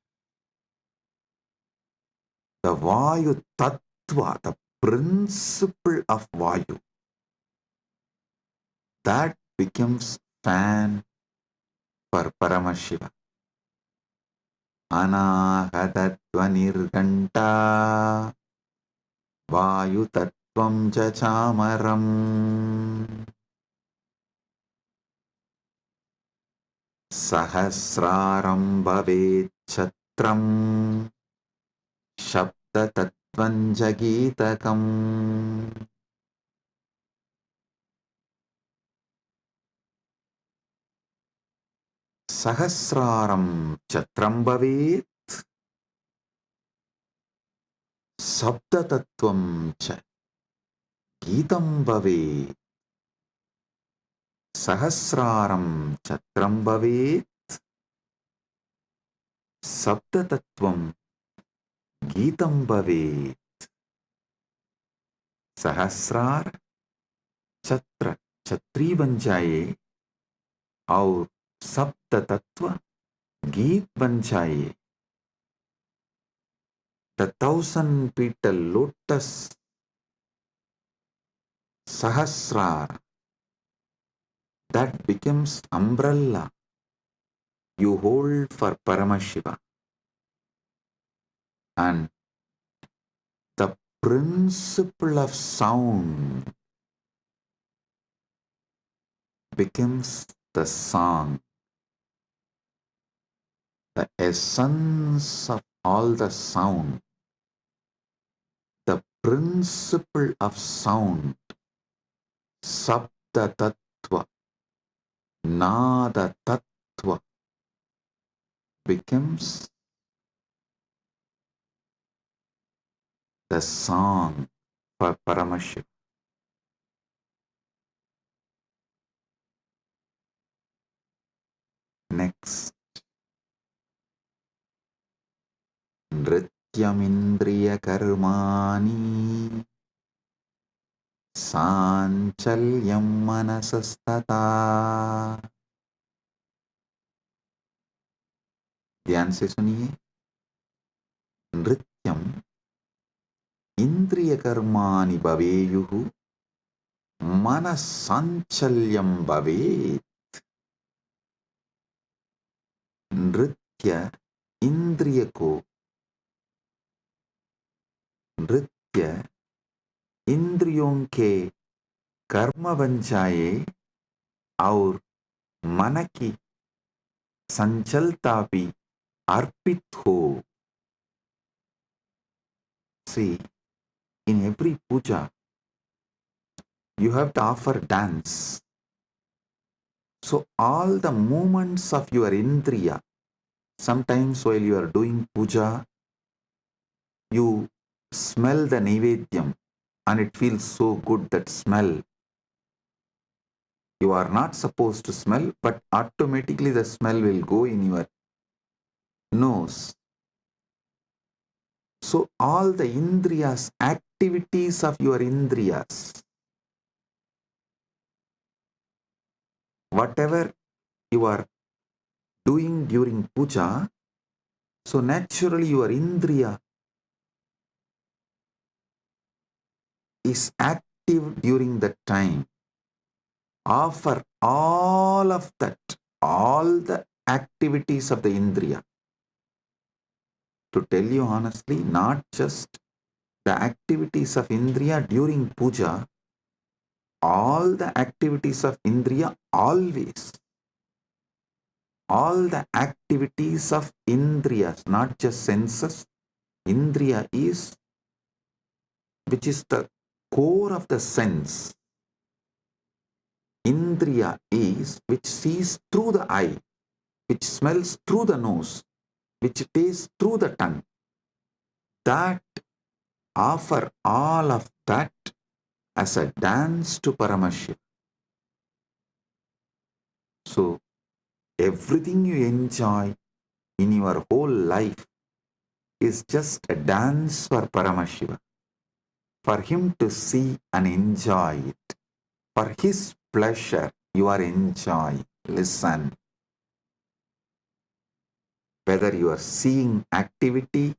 [SPEAKER 2] the Vayu Tattva, the principle of Vayu, that becomes fan for Paramashiva. Anahatatvanirganta Vayu Tattvam Chachamaram Sahasraram Bhavet Chatram Shabda Tattvam Jagitakam. Sahasraram Chatram Bhavet Sabda Tattvam Cha Gitam Bhavet. Sahasraram Chatram Bhavet Sabda Tattvam Gitam Bhavet. Sahasrar Chatra Chatri बन जाए और सप्त तत्व गीत बन जाए. The 1,000-petal lotus Sahasrar, that becomes umbrella you hold for Paramashiva. And the principle of sound becomes the song. The essence of all the sound, the principle of sound, Sabda Tattva, Nada Tattva, becomes the song for Paramashiva. Next, Nrityamindriya Karmani Sanchalyam Manasastata. ध्यान से सुनिए. नृत्यम इंद्रिय कर्माणि भवेयुः मनस्साञ्चल्यं भवेत्. नृत्य इंद्रिय को, नृत्य इंद्रियों के कर्म बन जाए और मन की संचलता भी अर्पित हो. See, in every puja, you have to offer dance. So all the movements of your indriya, sometimes while you are doing puja, you smell the naivedyam and it feels so good, that smell. You are not supposed to smell, but automatically the smell will go in your nose. So all the indriyas, activities of your indriyas, whatever you are doing during puja, so naturally your indriya is active during that time. Offer all of that, all the activities of the indriya. To tell you honestly, not just the activities of indriya during puja, all the activities of indriya always. All the activities of indriyas, not just senses. Indriya is, which is the core of the sense. Indriya is which sees through the eye, which smells through the nose, which tastes through the tongue. That offer all of that as a dance to Paramashiva. So everything you enjoy in your whole life is just a dance for Paramashiva, for him to see and enjoy it, For His pleasure, you are enjoying. Listen. Whether you are seeing activity,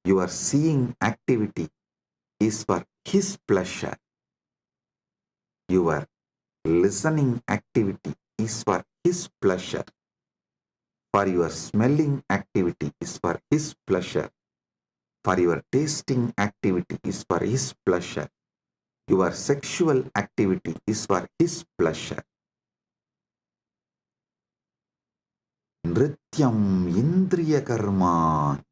[SPEAKER 2] your seeing activity is for His pleasure. Your listening activity is for His pleasure. For your smelling activity is for His pleasure. For your tasting activity is for His pleasure. Your sexual activity is for His pleasure. Nrityam indriya karma.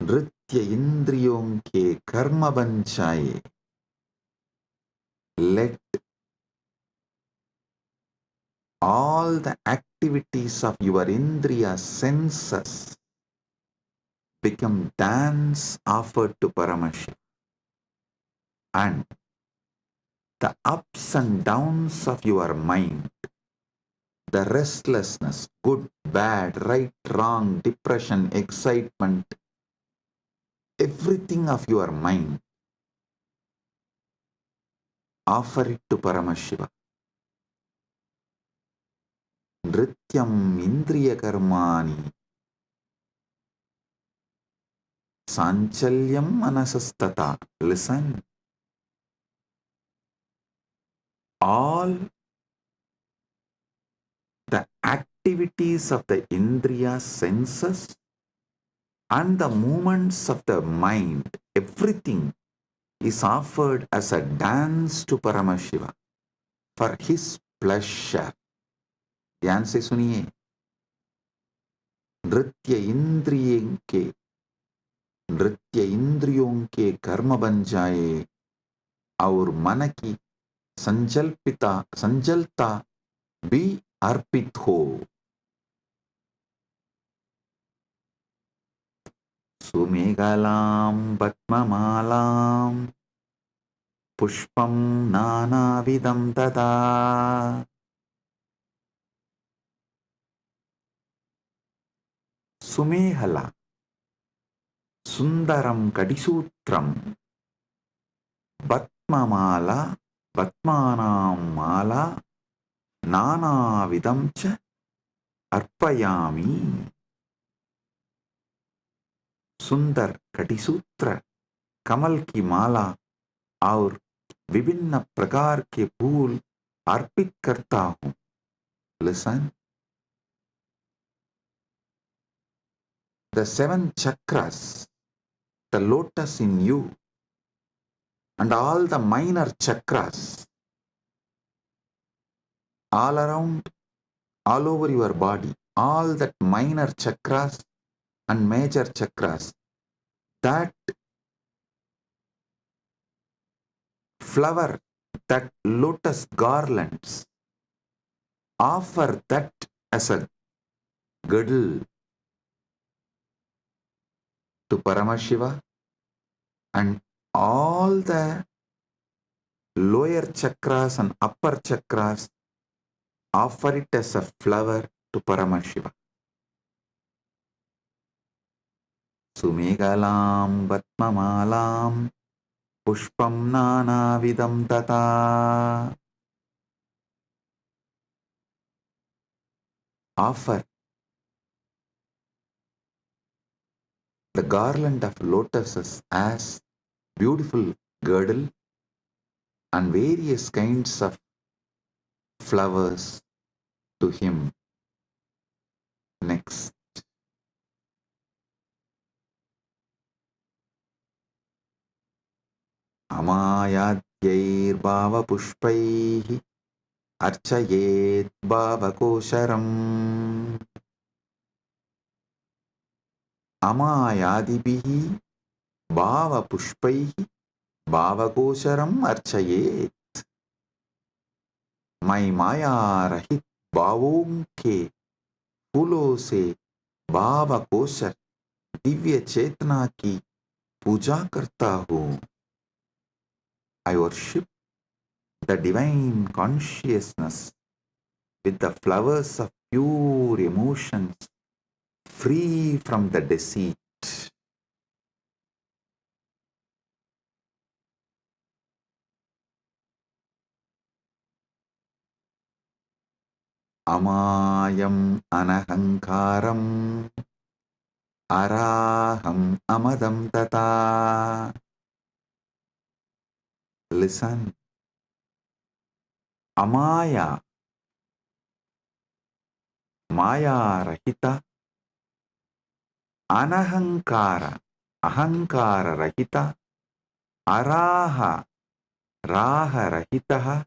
[SPEAKER 2] नृत्य इंद्रियों के कर्म बन जाए. Let all the activities of your indriya senses become dance offered to Paramashiva. And the ups and downs of your mind, the restlessness, good, bad, right, wrong, depression, excitement, everything of your mind, offer it to Paramashiva. Nrityam indriya karmani sanchalyam manasastata. Listen. All the activities of the indriya senses and the movements of the mind, everything is offered as a dance to Paramashiva for His pleasure. ध्यान से सुनिए. नृत्य इंद्रियों के कर्म बन जाए और मन की संजलता भी अर्पित हो. सुमेघलां पद्ममालां पुष्पं नानाविधं तदा. सुमेहला सुंदरम कडिसूत्रम पद्ममाला पद्मानां माला नानाविधं च अर्पयामि. सुंदर कटिसूत्र कमल की माला और विभिन्न प्रकार के फूल अर्पित करता हूं. Listen. The 7 chakras, the lotus in you, and all the minor chakras, all around, all over your body, all that minor chakras and major chakras, that flower, that lotus garlands, offer that as a girdle to Paramashiva, and all the lower chakras and upper chakras offer it as a flower to Paramashiva. Sumegalam Vatmamalam Pushpam Nanavidam Tata. Offer the garland of lotuses as beautiful girdle and various kinds of flowers to him. Next. Amayadyayir bhava pushpaihi archayet bhava kosharam. Amayadibihi bhava pushpaihi bhava kosharam archayet. मैं माया रहित भावों के फूलों से भाव kosher Divya चेतना की पूजा करता हूँ. I worship the divine consciousness with the flowers of pure emotions, free from the deceit. अमायम् अनहङ्कारम् अराहम् अमदं तथा. Listen. Amaya, Maya Rahita, Anahankara, Ahankara Rahita, Araha, Raha Rahitaha,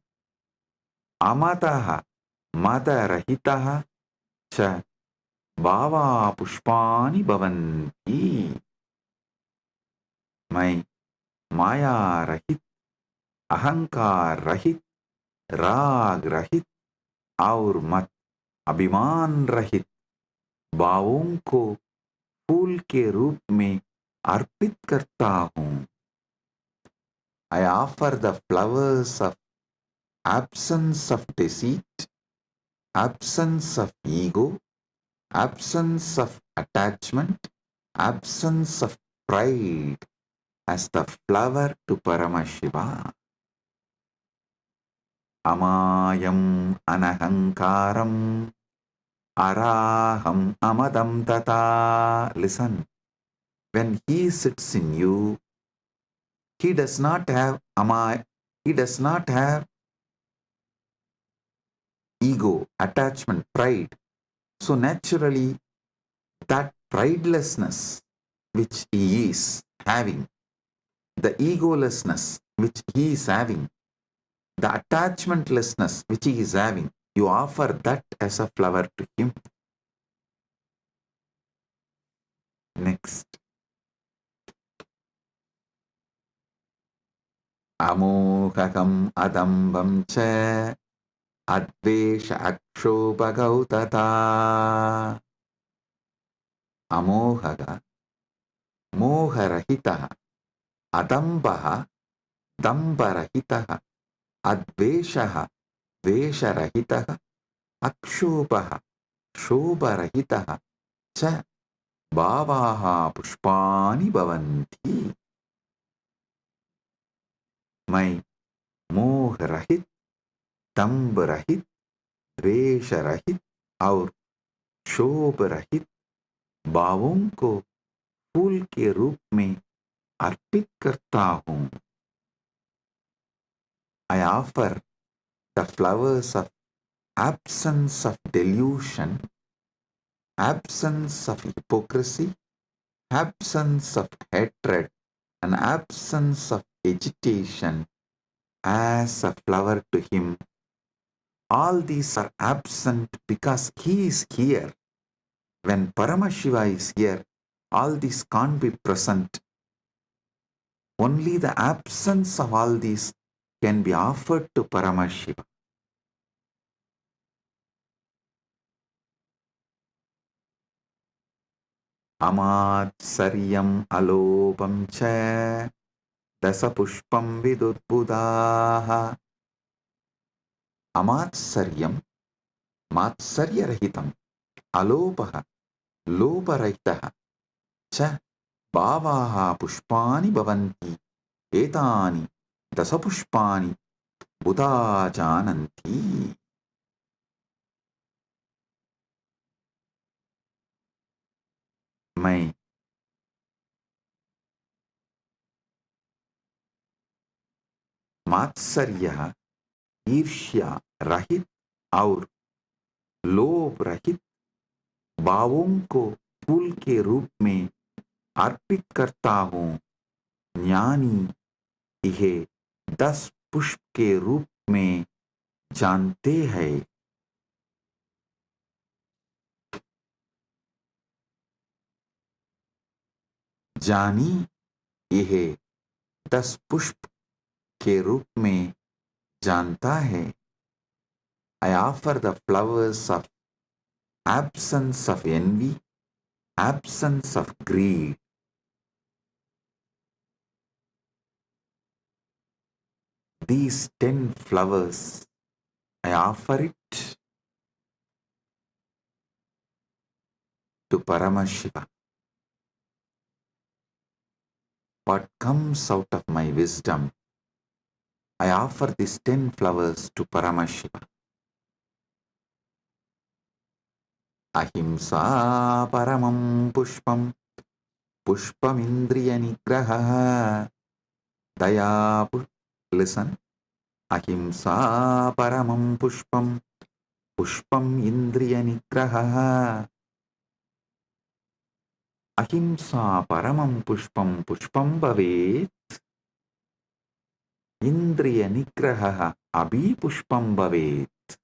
[SPEAKER 2] Amataha, Mada Rahitaha, Cha, Bhava Pushpani Bhavanti. मैं माया रहित, अहंकार रहित, राग रहित और मत अभिमान रहित भावों को फूल के रूप में अर्पित करता हूँ. I offer the flowers of absence of deceit, absence of ego, absence of attachment, absence of pride as the flower to Paramashiva. Amayam anahankaram araham amadam tata. Listen, when he sits in you, he does not have he does not have ego, attachment, pride. So naturally, that pridelessness which he is having, the egolessness which he is having, the attachmentlessness which he is having, you offer that as a flower to him. Next. Amohakam adambam cha advesha akshobhagau tata. Amohaga, moharahitaha, adambaha, dambarahitaha, adveshaha, vesharahitaha, akshobhaha, shobharahitaha, cha bhavaha pushpani bhavanti. मैं मोह रहित, दंभ रहित, द्वेष रहित और शोभ रहित भावों को फूल के रूप में अर्पित करता हूँ. I offer the flowers of absence of delusion, absence of hypocrisy, absence of hatred, and absence of agitation as a flower to him. All these are absent because he is here. When Paramashiva is here, all these can't be present. Only the absence of all these can be offered to Paramashiva. Amatsaryam alopam cha dasapushpam vidudbudaha. Amatsaryam, matsaryarahitam, alopaha, लोपरहितः च भावाः पुष्पाणि भवन्ति. एतानि दशपुष्पाणि बुधा जानन्ति. मैं मात्सर्य, ईर्ष्या रहित और लोभ रहित भावों को फूल के रूप में अर्पित करता हूँ. ज्ञानी इहे 10 पुष्प के रूप में जानते हैं. जानी यह 10 पुष्प के रूप में जानता है. I offer the flowers of absence of envy, absence of greed. These 10 flowers, I offer it to Paramashiva. What comes out of my wisdom, I offer these 10 flowers to Paramashiva. अहिंसा परमं पुष्पं पुष्पमिन्द्रियनिग्रहः दया listen, अहिंसा परमं पुष्पं पुष्पम् इन्द्रियनिग्रहः अहिंसा परमं पुष्पं पुष्पं भवेत् इन्द्रियनिग्रहः अपि पुष्पं भवेत्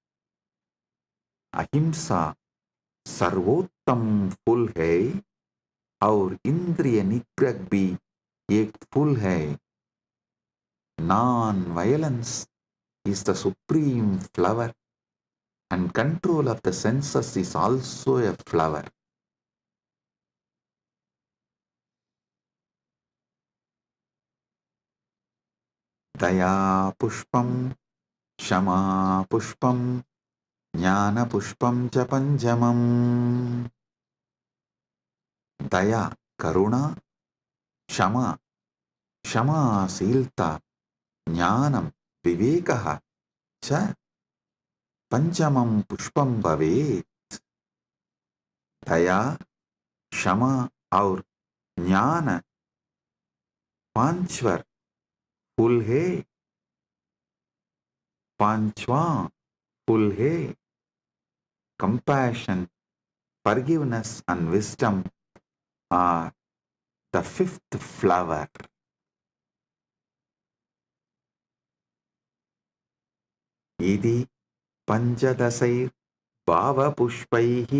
[SPEAKER 2] अहिंसा सर्वोत्तम फूल है और इंद्रिय निग्रह भी एक फूल है non violence is the supreme flower and control of the senses is also a flower. दया पुष्पम क्षमा पुष्पम ज्ञान पुष्पम च पंचमम दया करुणा क्षमा क्षमाशीलता ज्ञानम विवेकः च पंचमं पुष्पम भवेत् दया क्षमा और ज्ञान पांचवर फूल है पांचवा फूल है compassion forgiveness and wisdom are the fifth flower. इति पंचदशैर् भावपुष्पैः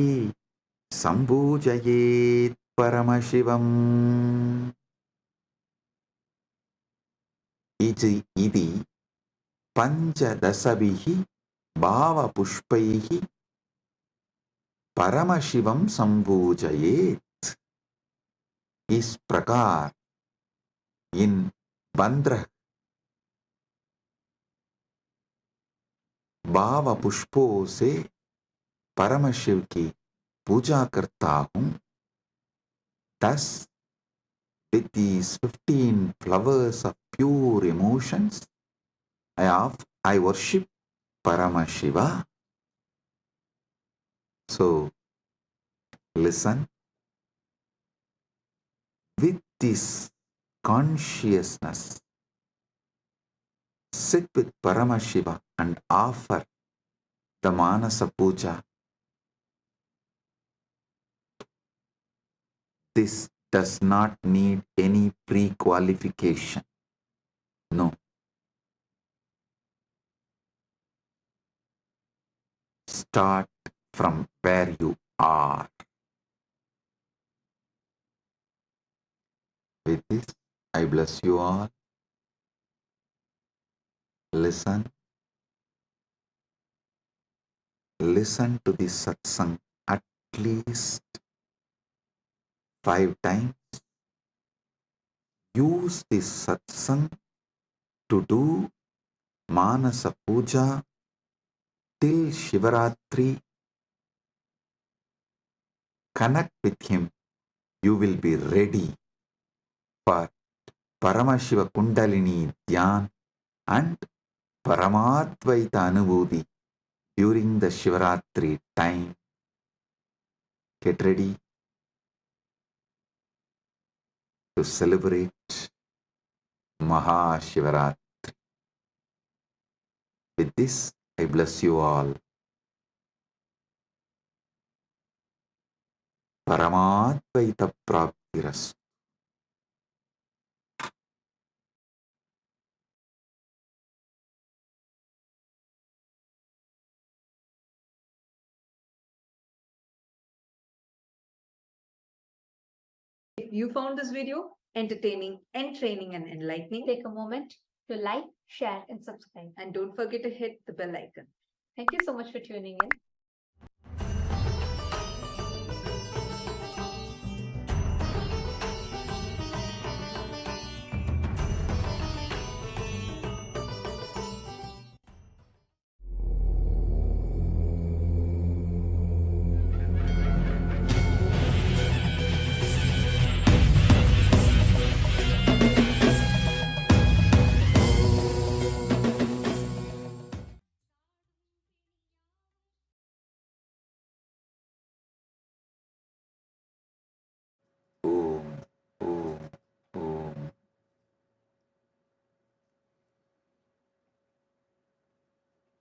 [SPEAKER 2] सम्पूजयेत् परमशिवम् इति पंचदशभिः भावपुष्पैः परमशिवं सम्पूजयेत् इस प्रकार इन 15 भाव पुष्पों से परम शिव की पूजा करता हूँ 10 with these 15 flowers of pure emotions I worship Parama Shiva. So listen with this consciousness, sit with Parama Shiva and offer the Manasa Puja. This does not need any pre-qualification. No. Start from where you are. With this, I bless you all. Listen. Listen to this satsang at least 5 times. Use this satsang to do Manasa Puja till Shivaratri. Connect with him. You will be ready for Paramashiva Kundalini Dhyan and Paramadvaita Anubhuti during the Shivaratri time. Get ready to celebrate Mahashivaratri. With this, I bless you all. Paramadvaita Praptirastu.
[SPEAKER 7] If you found this video entertaining, entraining, and enlightening,
[SPEAKER 8] take a moment to like, share, and subscribe.
[SPEAKER 7] and don't forget to hit the bell icon.
[SPEAKER 8] Thank you so much for tuning in.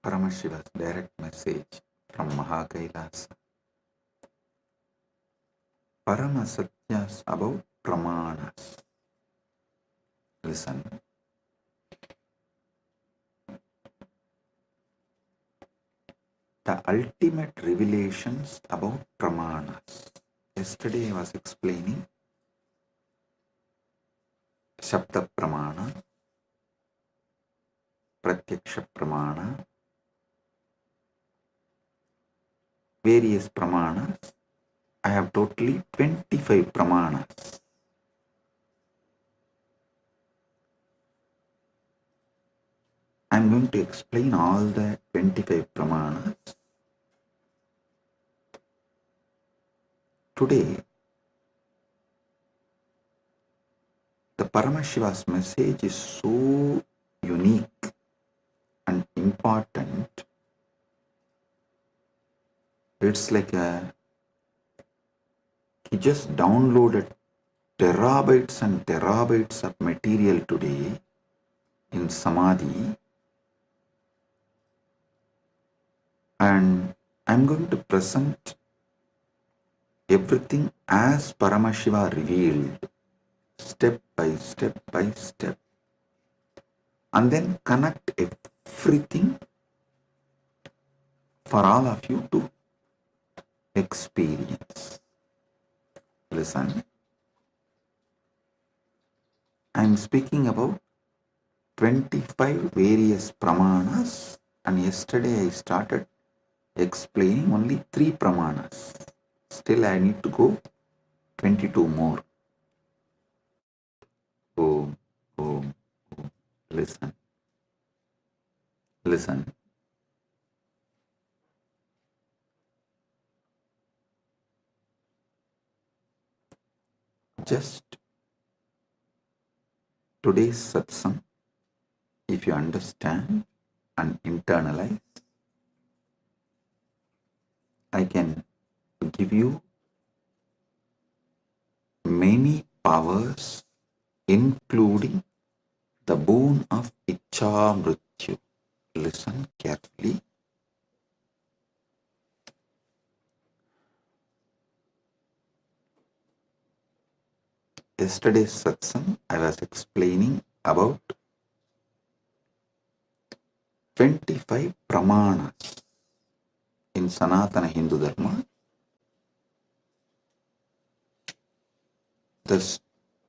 [SPEAKER 2] Paramashiva's direct message from Mahakailasa. Paramasatyas about Pramanas. Listen. The ultimate revelations about Pramanas. Yesterday I was explaining Shabda Pramana, Pratyaksha Pramana, various Pramanas. I have totally 25 Pramanas. I am going to explain all the 25 Pramanas. Today, the Paramashiva's message is so unique and important. It's like he just downloaded terabytes and terabytes of material today in Samadhi, and I'm going to present everything as Paramashiva revealed, step by step by step, and then connect everything for all of you to experience. Listen, I'm speaking about 25 various Pramanas, and yesterday I started explaining only 3 Pramanas. Still I need to go 22 more. Oh, oh, oh. Listen. Listen. Just today's satsang, if you understand and internalize, I can give you many powers, including the boon of Icha Mrityu. Listen carefully. Yesterday's satsang, I was explaining about 25 Pramanas in Sanatana Hindu Dharma. Thus,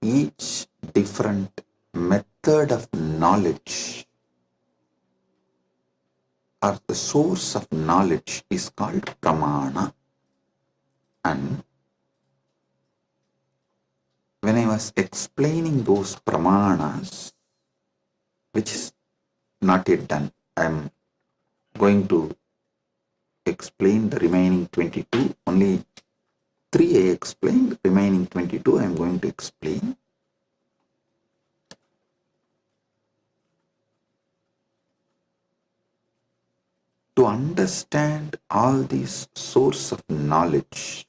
[SPEAKER 2] each different method of knowledge or the source of knowledge is called Pramana. And when I was explaining those Pramanas, which is not yet done, I am going to explain the remaining 22. Only 3 I explained, remaining 22 I am going to explain. To understand all these source of knowledge,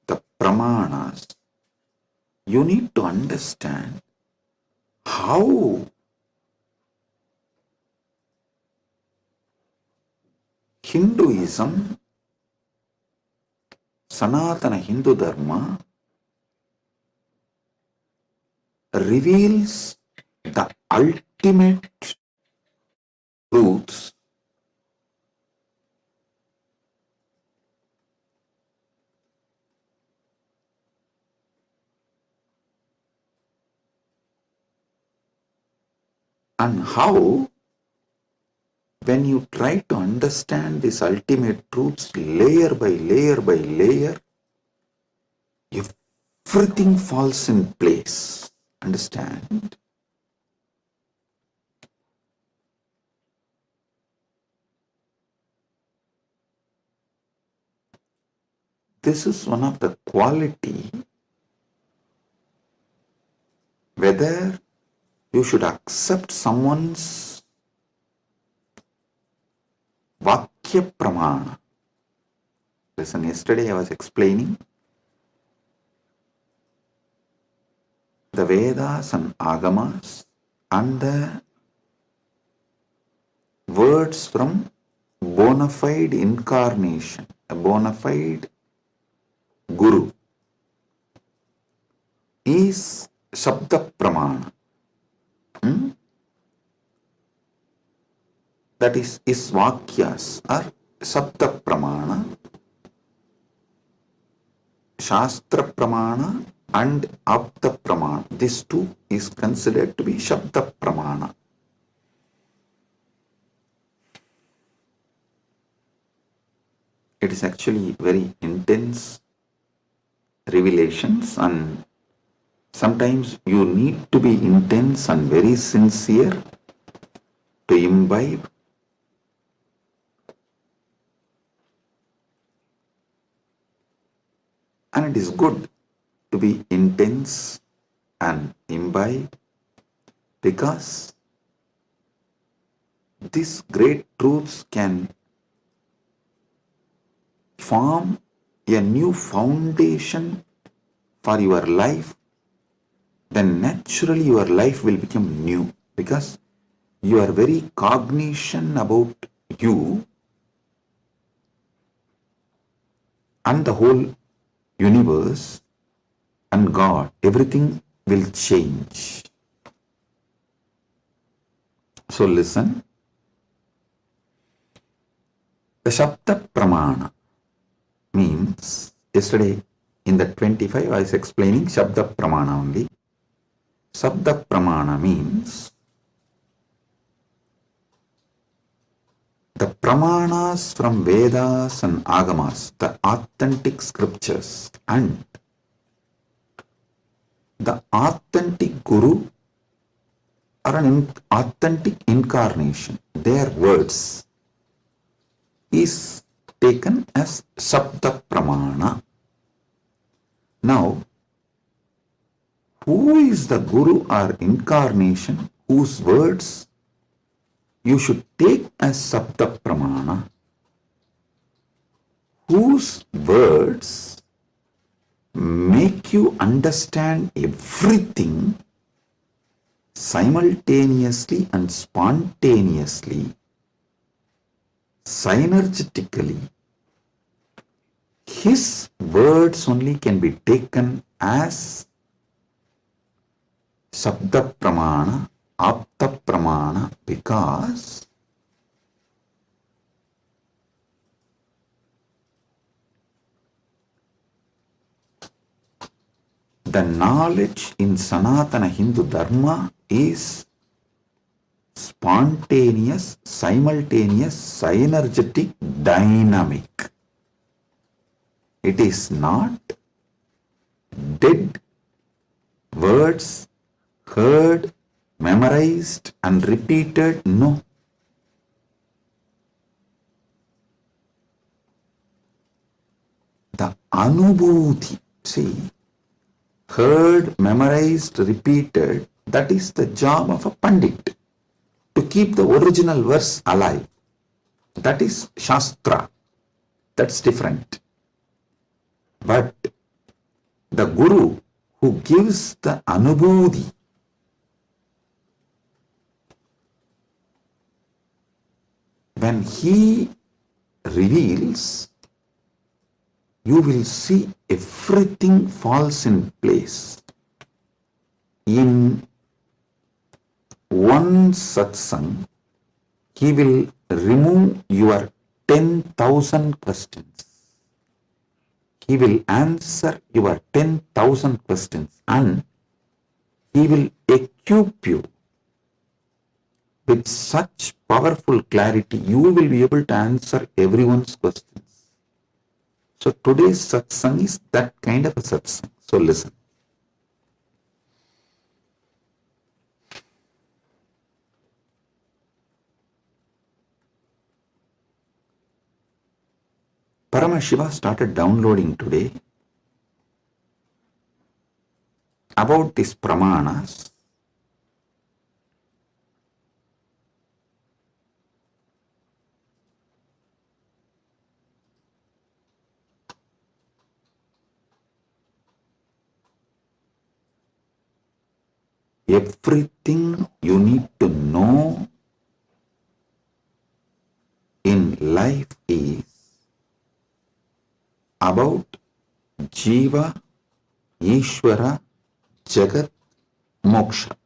[SPEAKER 2] the Pramanas, you need to understand how Hinduism, Sanatana Hindu Dharma, reveals the ultimate truths and how, when you try to understand these ultimate truths layer by layer by layer, everything falls in place. Understand? This is one of the quality, whether you should accept someone's Vakya Pramana. Listen, yesterday I was explaining the Vedas and Agamas and the words from bona fide incarnation, a bona fide guru is Shabda Pramana. That is, his Vakyas are Shabda Pramana, Shastra Pramana and Apta Pramana. This too is considered to be Shabda Pramana. It is actually very intense revelations, and sometimes you need to be intense and very sincere to imbibe. And it is good to be intense and imbibe, because these great truths can form a new foundation for your life. Then naturally your life will become new, because your very cognition about you and the whole universe and God, everything will change. So listen, the Shabda Pramana means, yesterday in the 25 I was explaining Shabda Pramana only. Shabda Pramana means the Pramanas from Vedas and Agamas, the authentic scriptures, and the authentic Guru or an authentic incarnation, their words, is taken as Shabda Pramana. Now, who is the Guru or incarnation whose words you should take as Shabda Pramana? Whose words make you understand everything simultaneously and spontaneously, synergetically. His words only can be taken as Shabda Pramana, Apta Pramana, because the knowledge in Sanatana Hindu Dharma is spontaneous, simultaneous, synergetic, dynamic. It is not dead words heard, memorized and repeated. No. The Anubhuti, see, heard, memorized, repeated, that is the job of a Pandit, to keep the original verse alive. That is Shastra. That's different. But the Guru who gives the Anubhuti, when he reveals, you will see everything falls in place. In one satsang, he will remove your 10,000 questions. He will answer your 10,000 questions, and he will equip you with such powerful clarity, you will be able to answer everyone's questions. So today's satsang is that kind of a satsang. So listen. Paramashiva started downloading today about these pramanas. Everything you need to know in about Jiva, Ishvara, Jagat, Moksha.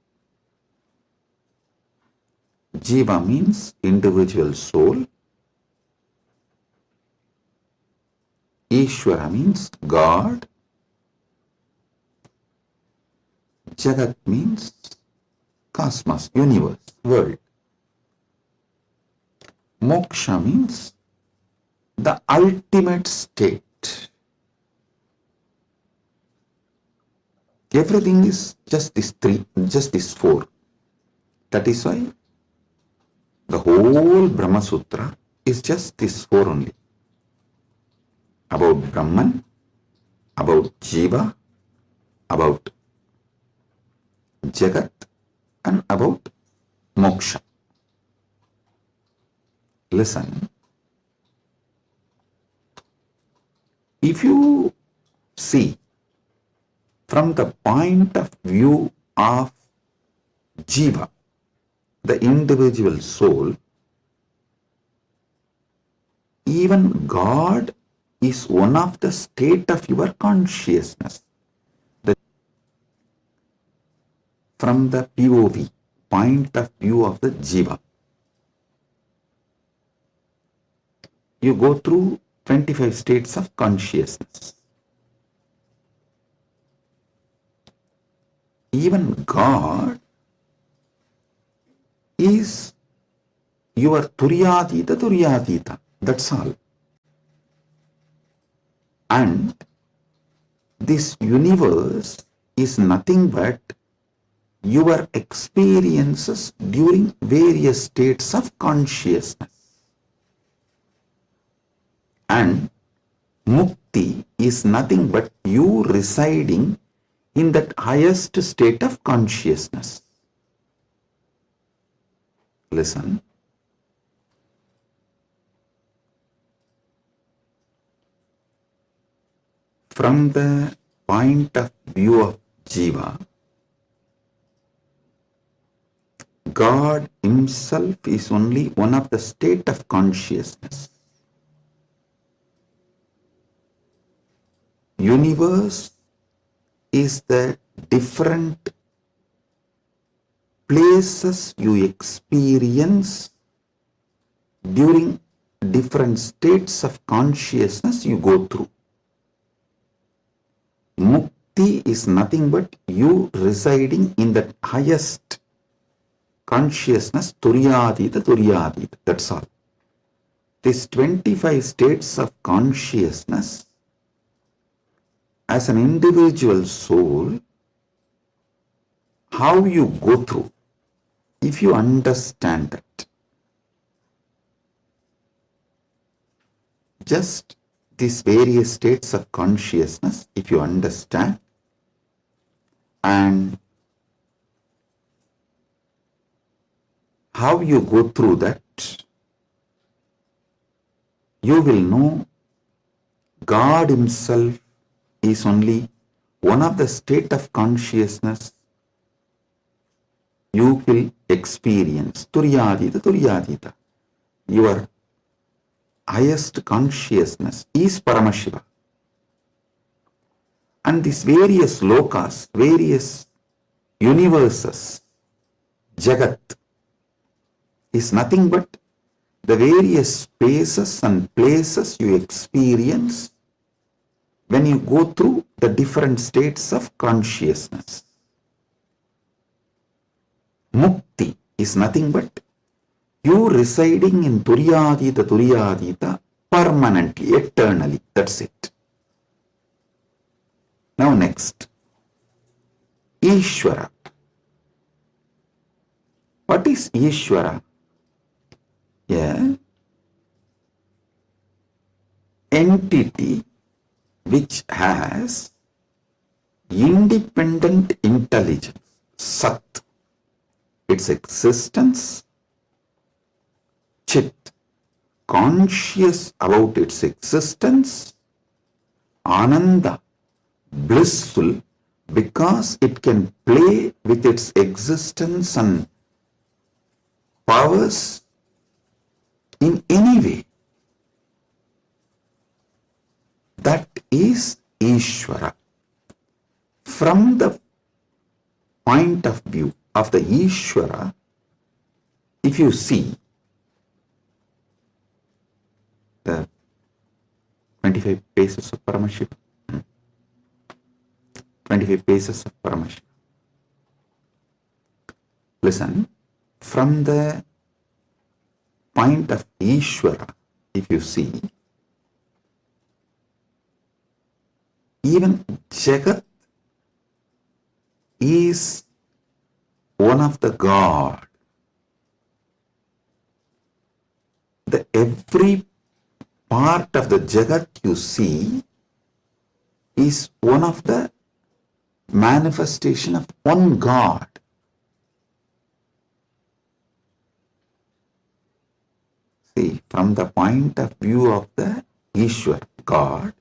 [SPEAKER 2] Jiva means individual soul. Ishvara means God. Jagat means cosmos, universe, world. Moksha means the ultimate state. Everything is just these three, just these four. That is why the whole Brahma Sutra is just these four only. About Brahman, about Jiva, about Jagat, and about Moksha. Listen, if you see from the point of view of Jiva, the individual soul, even God is one of the state of your consciousness. From the POV, point of view of the Jiva, you go through 25 states of consciousness. Even God is your Turyadita. That's all. And this universe is nothing but your experiences during various states of consciousness. And Mukti is nothing but you residing in that highest state of consciousness. Listen. From the point of view of Jiva, God himself is only one of the state of consciousness. Universe is the different places you experience during different states of consciousness you go through. Mukti is nothing but you residing in the highest consciousness, Turyadita. That's all. These 25 states of consciousness, as an individual soul, how you go through, if you understand that, just these various states of consciousness, if you understand, and how you go through that, you will know God himself is only one of the state of consciousness you will experience. Turyadita. Your highest consciousness is Paramashiva. And these various lokas, various universes, Jagat, is nothing but the various spaces and places you experience when you go through the different states of consciousness. Mukti is nothing but you residing in Turyadita permanently, eternally. That's it. Now next, Ishvara. What is Ishvara? A entity which has independent intelligence, Sat, its existence, Chit, conscious about its existence, Ananda, blissful because it can play with its existence and powers in any way. That is Ishvara. From the point of view of the Ishvara, if you see the 25 paces of Paramashiva, 25 paces of Paramashiva. Listen, from the point of Ishvara, if you see, even Jagat is one of the God. Every part of the Jagat you see is one of the manifestation of one God. See, from the point of view of the Ishwar, God,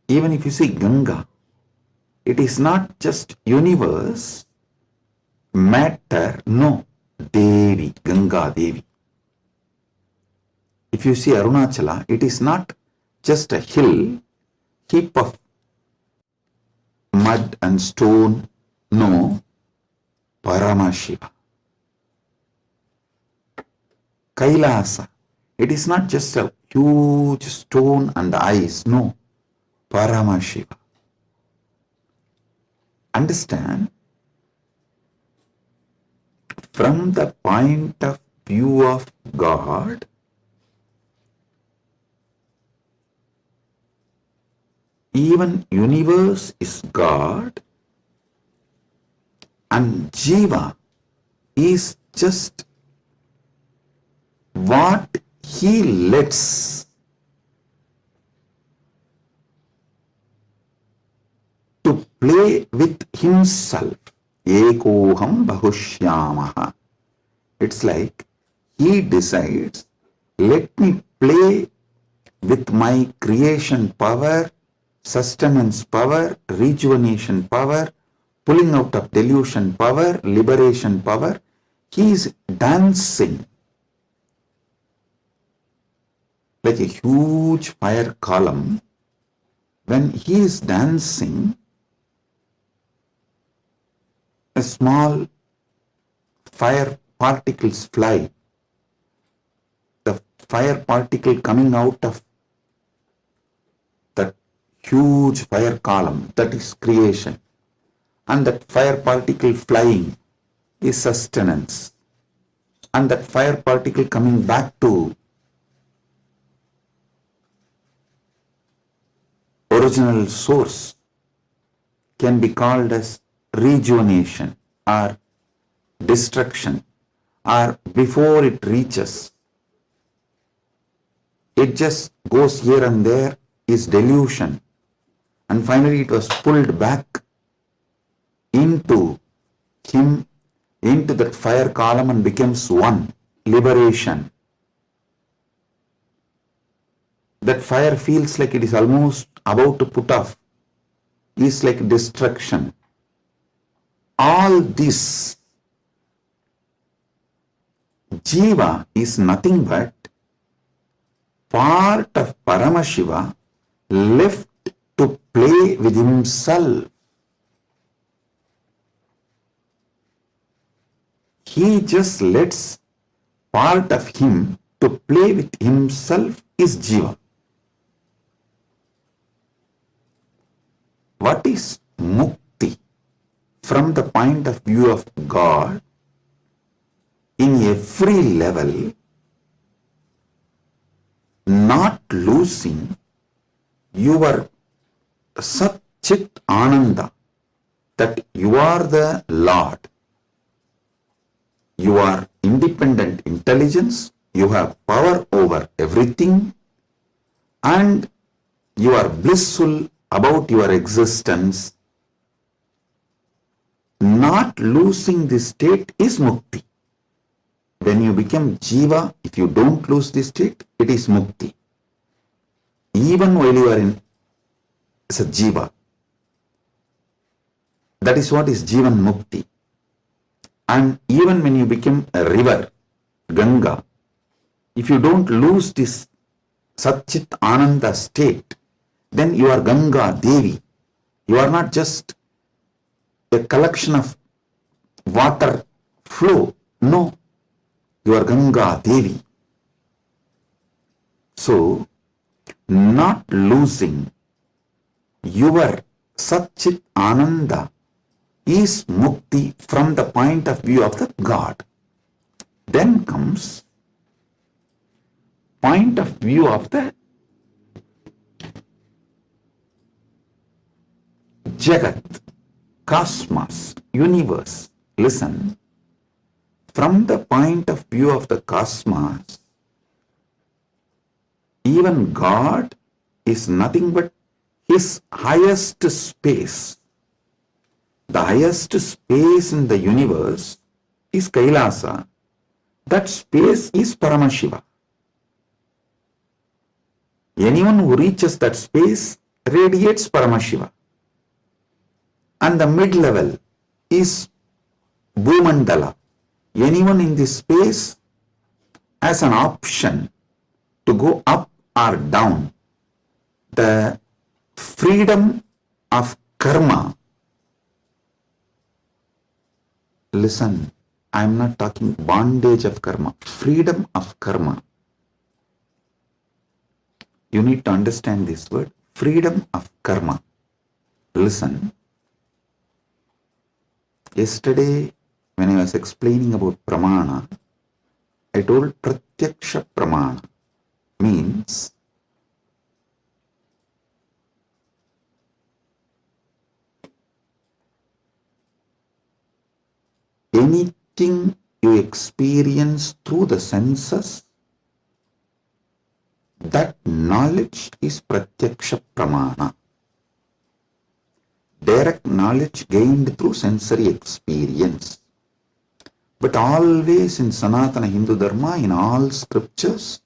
[SPEAKER 2] even if you see Ganga, it is not just universe, matter, no, Devi, Ganga Devi. If you see Arunachala, it is not just a hill, heap of mud and stone, no, Paramashiva. Kailasa, it is not just a huge stone and ice, no, Paramashiva. Understand? From the point of view of God, even universe is God and Jiva is just what he lets to play with himself. Ekoham bahushyamaha. It's like he decides, let me play with my creation power, sustenance power, rejuvenation power, pulling out of delusion power, liberation power. He is dancing like a huge fire column. When he is dancing, a small fire particles fly. The fire particle coming out of that huge fire column, that is creation. And that fire particle flying is sustenance. And that fire particle coming back to original source can be called as rejuvenation or destruction, or before it reaches, it just goes here and there, is delusion, and finally it was pulled back into him, into that fire column, and becomes one, liberation. That fire feels like it is almost about to put off, is like destruction. All this, Jiva is nothing but part of Paramashiva left to play with himself. He just lets part of him to play with himself is Jiva. What is Mukti? From the point of view of God, in every level, not losing your Sat Chit Ananda, that you are the Lord. You are independent intelligence, you have power over everything, and you are blissful about your existence. Not losing this state is Mukti. When you become Jiva, if you don't lose this state, it is Mukti. Even while you are in as a Jiva, That is what is Jivan Mukti. And even when you become a river, Ganga, if you don't lose this Satchit Ananda state, then you are Ganga Devi. You are not just a collection of water flow. No, you are Ganga Devi. So, not losing your Satchit Ananda is mukti from the point of view of the God. Then comes point of view of the Jagat, cosmos, universe. Listen, from the point of view of the cosmos, even God is nothing but his highest space. The highest space in the universe is Kailasa. That space is Paramashiva. Anyone who reaches that space radiates Paramashiva. And the mid-level is Bhumandala. Anyone in this space has an option to go up or down. The freedom of karma. Listen, I am not talking bondage of karma, freedom of karma. You need to understand this word, freedom of karma. Listen, yesterday when I was explaining about pramana, I told pratyaksha pramana means anything you experience through the senses, that knowledge is pratyaksha pramana. Direct knowledge gained through sensory experience. But always in Sanatana Hindu Dharma, in all scriptures,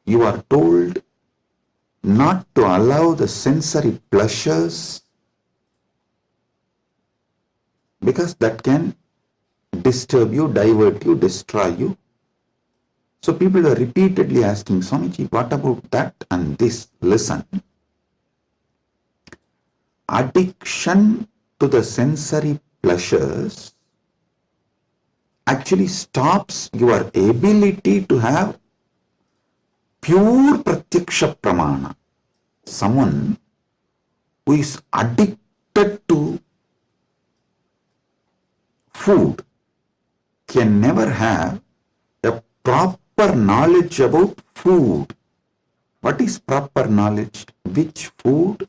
[SPEAKER 2] you are told not to allow the sensory pleasures, because that can disturb you, divert you, destroy you. So people are repeatedly asking, Swamiji, what about that and this? Listen. Addiction to the sensory pleasures actually stops your ability to have pure pratyaksha pramana. Someone who is addicted to food can never have a proper knowledge about food. What is proper knowledge? Which food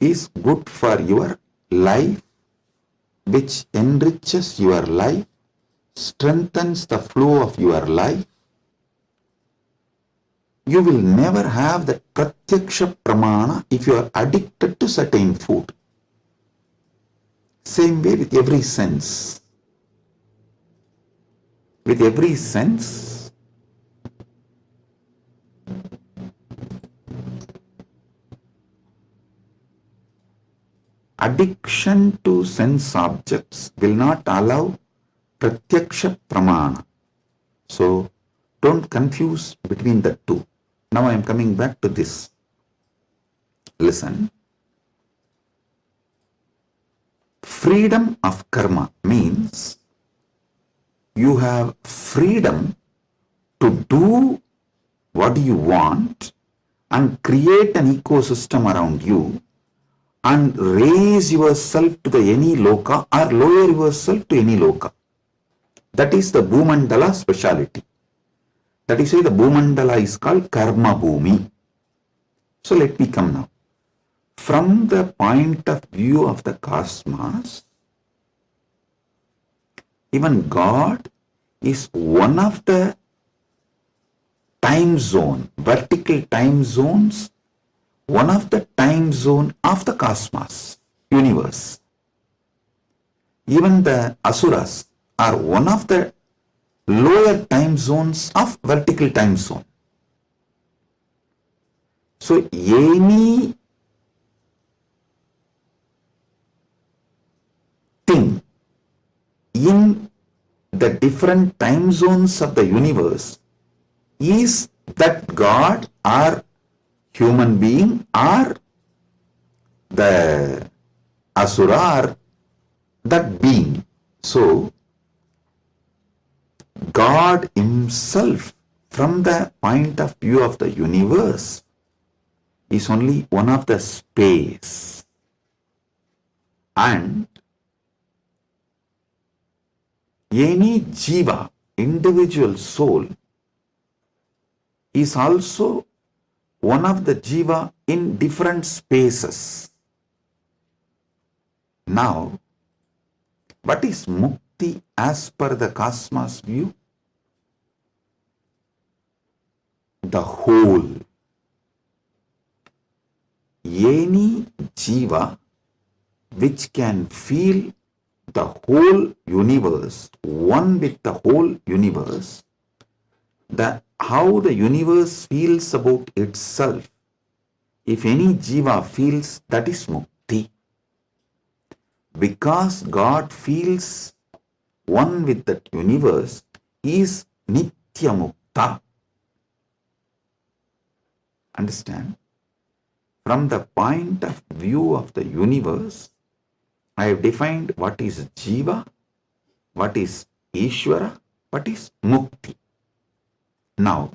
[SPEAKER 2] is good for your life, which enriches your life, strengthens the flow of your life. You will never have the pratyaksha pramana if you are addicted to certain food. Same way with every sense. With every sense, addiction to sense objects will not allow pratyaksha pramana. So, don't confuse between the two. Now I am coming back to this. Listen. Freedom of karma means you have freedom to do what you want and create an ecosystem around you and raise yourself to the any loka or lower yourself to any loka. That is the Bhumandala speciality. That is why the Bhumandala is called Karma Bhumi. So let me come now. From the point of view of the cosmos, even God is one of the time zone, vertical time zones, one of the time zone of the cosmos, universe. Even the asuras are one of the lower time zones of vertical time zone. So any the different time zones of the universe is that God or human being or the asura or that being. So, God himself, from the point of view of the universe, is only one of the space. And any jiva, individual soul, is also one of the jiva in different spaces. Now, what is mukti as per the cosmos view? The whole. Any jiva which can feel the whole universe, one with the whole universe, how the universe feels about itself, if any jiva feels, that is mukti. Because God feels one with that universe, is nitya mukta. Understand? From the point of view of the universe, I have defined what is jiva, what is Ishvara, what is mukti. Now,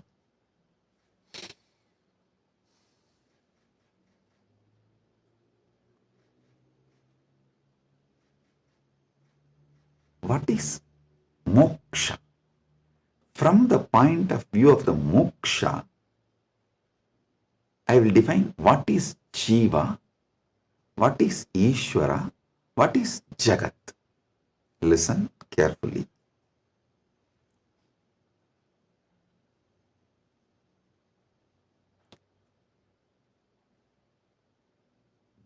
[SPEAKER 2] what is moksha? From the point of view of the moksha, I will define what is jiva, what is Ishvara, what is Jagat. Listen carefully.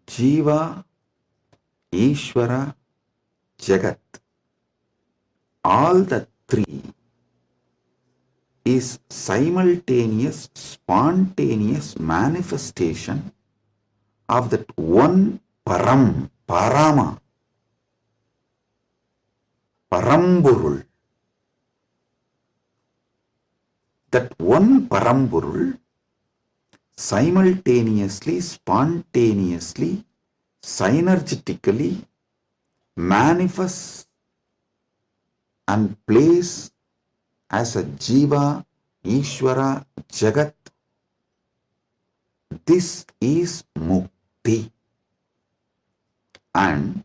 [SPEAKER 2] Jiva, Ishvara, Jagat, all the three is simultaneous, spontaneous manifestation of that one Param, Parama, Paramburul. That one Paramburul simultaneously, spontaneously, synergetically manifests and plays as a Jiva, Ishvara, Jagat. This is Mukti. And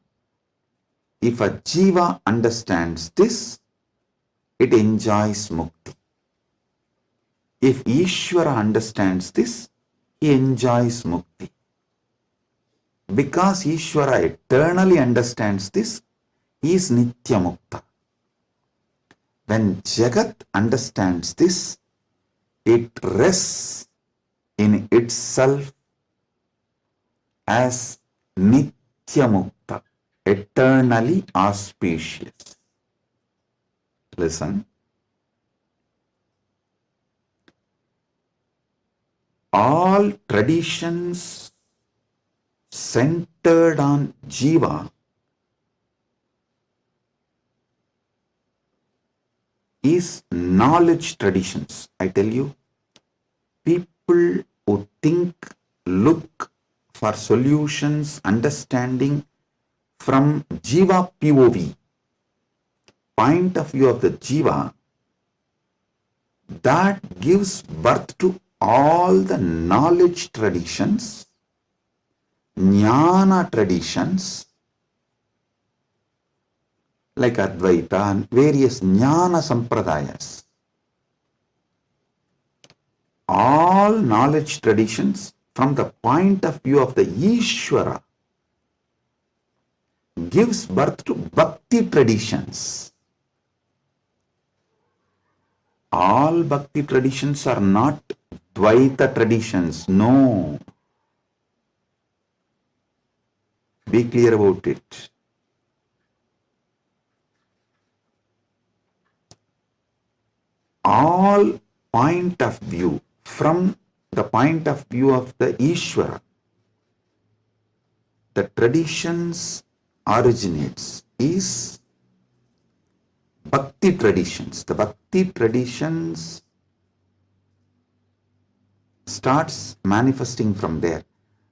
[SPEAKER 2] if a Jiva understands this, it enjoys Mukti. If Ishvara understands this, he enjoys Mukti. Because Ishvara eternally understands this, he is Nitya Mukta. When Jagat understands this, it rests in itself as Nitya Mukta, eternally auspicious. Listen. All traditions centered on Jiva is knowledge traditions. I tell you, people who think, look for solutions, understanding from Jiva POV, point of view of the Jiva, that gives birth to all the knowledge traditions, jnana traditions, like Advaita and various jnana sampradayas. All knowledge traditions from the point of view of the Ishvara gives birth to bhakti traditions. All bhakti traditions are not Dvaita traditions. No. Be clear about it. All point of view from the point of view of the Ishvara, the traditions originates is Bhakti traditions. The Bhakti traditions starts manifesting from there.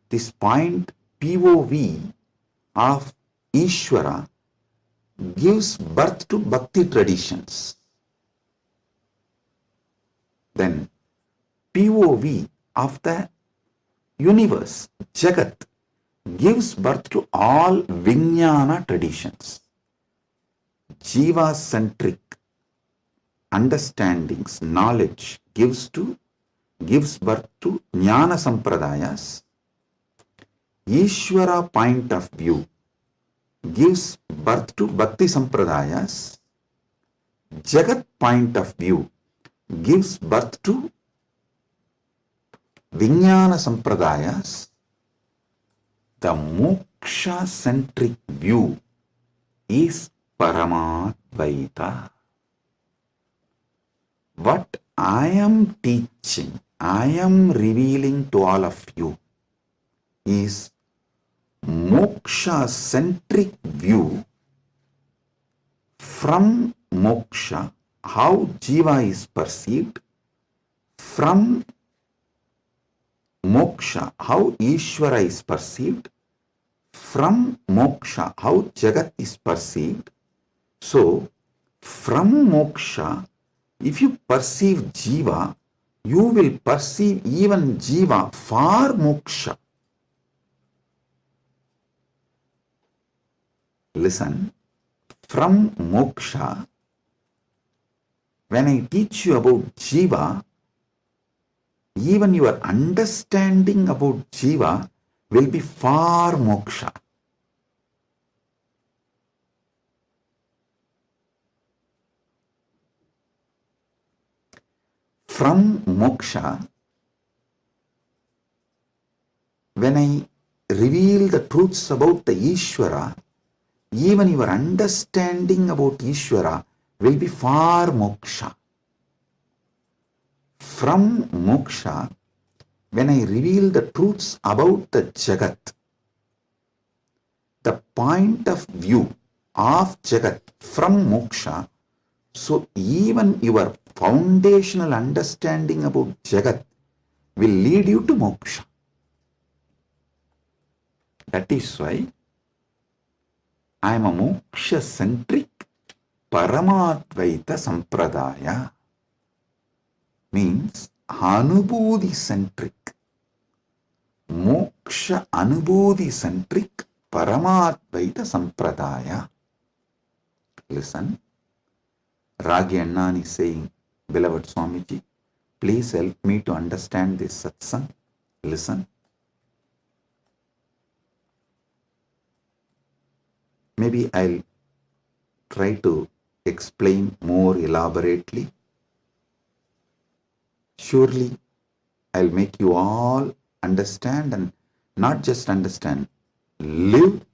[SPEAKER 2] This point POV of Ishvara gives birth to Bhakti traditions. Then POV of the universe, Jagat, gives birth to all Vijnana traditions. Jiva-centric understandings, knowledge gives birth to Jnana Sampradayas. Ishvara point of view gives birth to Bhakti Sampradayas. Jagat point of view gives birth to Vijnana Sampradayas. The moksha-centric view is Paramadvaita. What I am teaching, I am revealing to all of you is moksha-centric view. From moksha, how jiva is perceived. From moksha, how Ishvara is perceived. From moksha, how Jagat is perceived. So, from moksha, if you perceive jiva, you will perceive even jiva for moksha. Listen, from moksha, when I teach you about jiva, even your understanding about jiva will be for moksha. From moksha, when I reveal the truths about the Ishvara, even your understanding about Ishvara will be for moksha. From moksha, when I reveal the truths about the Jagat, the point of view of Jagat from moksha, so even your foundational understanding about Jagat will lead you to moksha. That is why I am a moksha-centric Paramadvaita Sampradaya. Means Anubodhi-centric, moksha Anubodhi-centric Paramadvaita Sampradaya. Listen, Ragi Annan is saying, beloved Swamiji, please help me to understand this satsang. Listen. Maybe I'll try to explain more elaborately. Surely I'll make you all understand, and not just understand, live,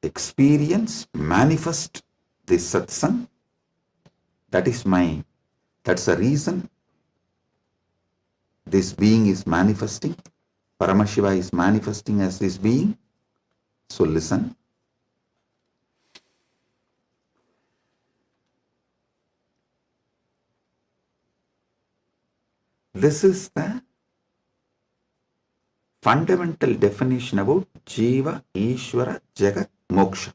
[SPEAKER 2] experience, manifest this satsang. That's the reason this being is manifesting. Paramashiva is manifesting as this being. So listen. This is the fundamental definition about Jiva, Ishvara, Jagat, Moksha.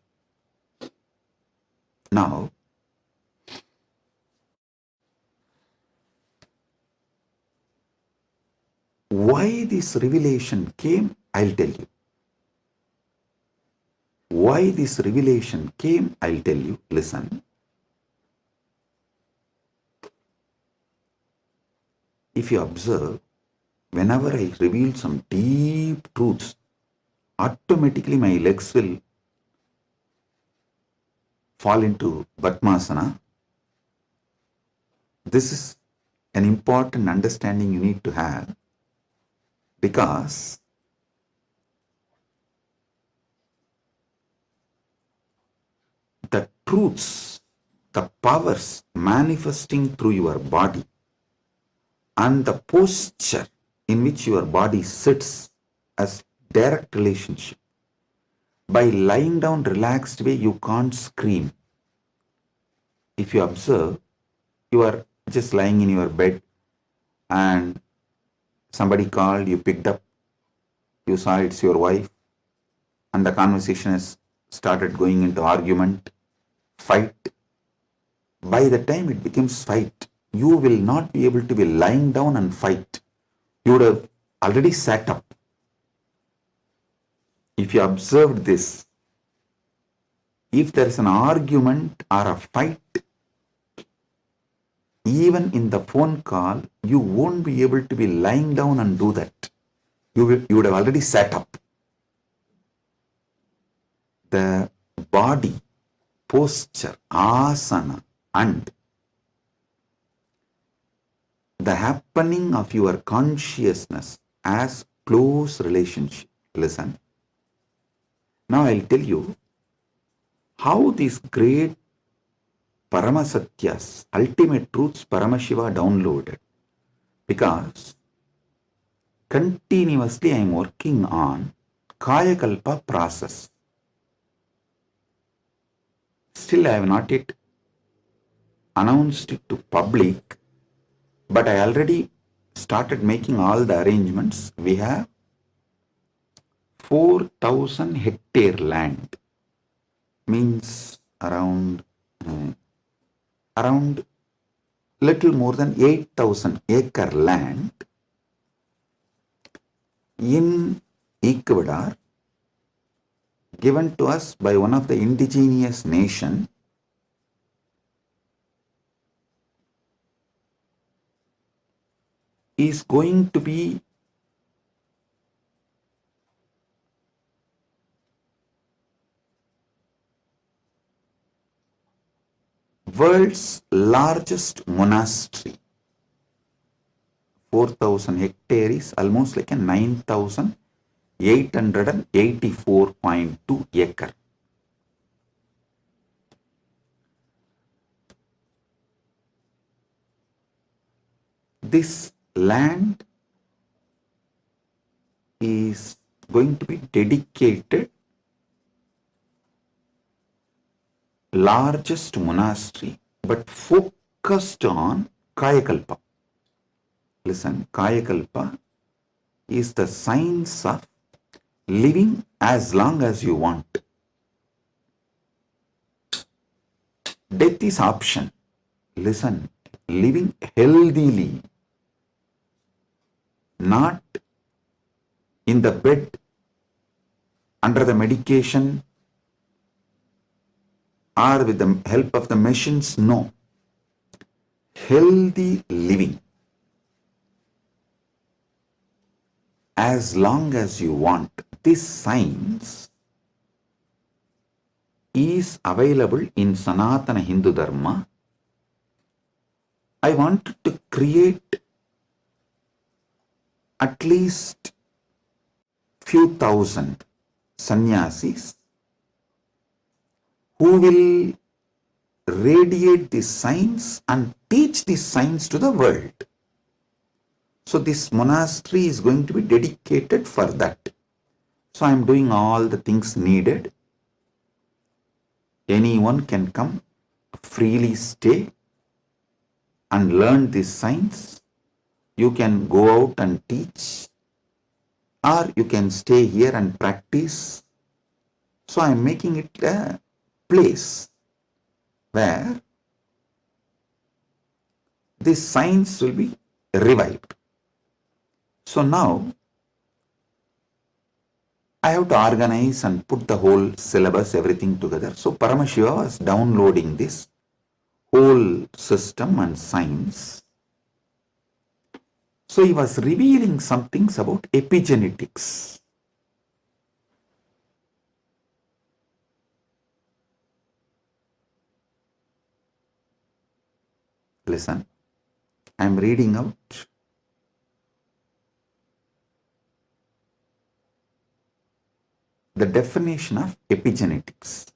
[SPEAKER 2] Now, why this revelation came, I'll tell you. Why this revelation came, I'll tell you. Listen. If you observe, whenever I reveal some deep truths, automatically my legs will fall into Padmasana. This is an important understanding you need to have, because the truths, the powers manifesting through your body, and the posture in which your body sits as direct relationship. By lying down relaxed way, you can't scream. if you observe, you are just lying in your bed and somebody called, you picked up, you saw it's your wife, and the conversation has started going into argument, fight. By the time it becomes fight, you will not be able to be lying down and fight. You would have already sat up. If you observed this, if there is an argument or a fight, even in the phone call, you won't be able to be lying down and do that. You would have already sat up. The body, posture, asana, and the happening of your consciousness as close relationship. Listen. Now I'll tell you how these great Paramasatyas, ultimate truths Paramashiva downloaded. Because continuously I am working on Kayakalpa process. Still I have not yet announced it to public, but I already started making all the arrangements. We have 4,000 hectare land, means around little more than 8,000 acre land in Ecuador, given to us by one of the indigenous nation, is going to be world's largest monastery. 4,000 hectares is almost like a 9,884.2 acre. This land is going to be dedicated largest monastery, but focused on Kayakalpa. Listen, Kayakalpa is the science of living as long as you want. Death is option. Listen, living healthily, not in the bed, under the medication, or with the help of the machines. No. Healthy living as long as you want. This science is available in Sanatana Hindu Dharma. I wanted to create at least few thousand sannyasis who will radiate this science and teach this science to the world. So this monastery is going to be dedicated for that. So I am doing all the things needed. Anyone can come, freely stay and learn this science. You can go out and teach, or you can stay here and practice. So I am making it a place where this science will be revived. So now I have to organize and put the whole syllabus, everything together. So Paramashiva was downloading this whole system and science. So he was revealing some things about epigenetics. Listen, I am reading out the definition of epigenetics.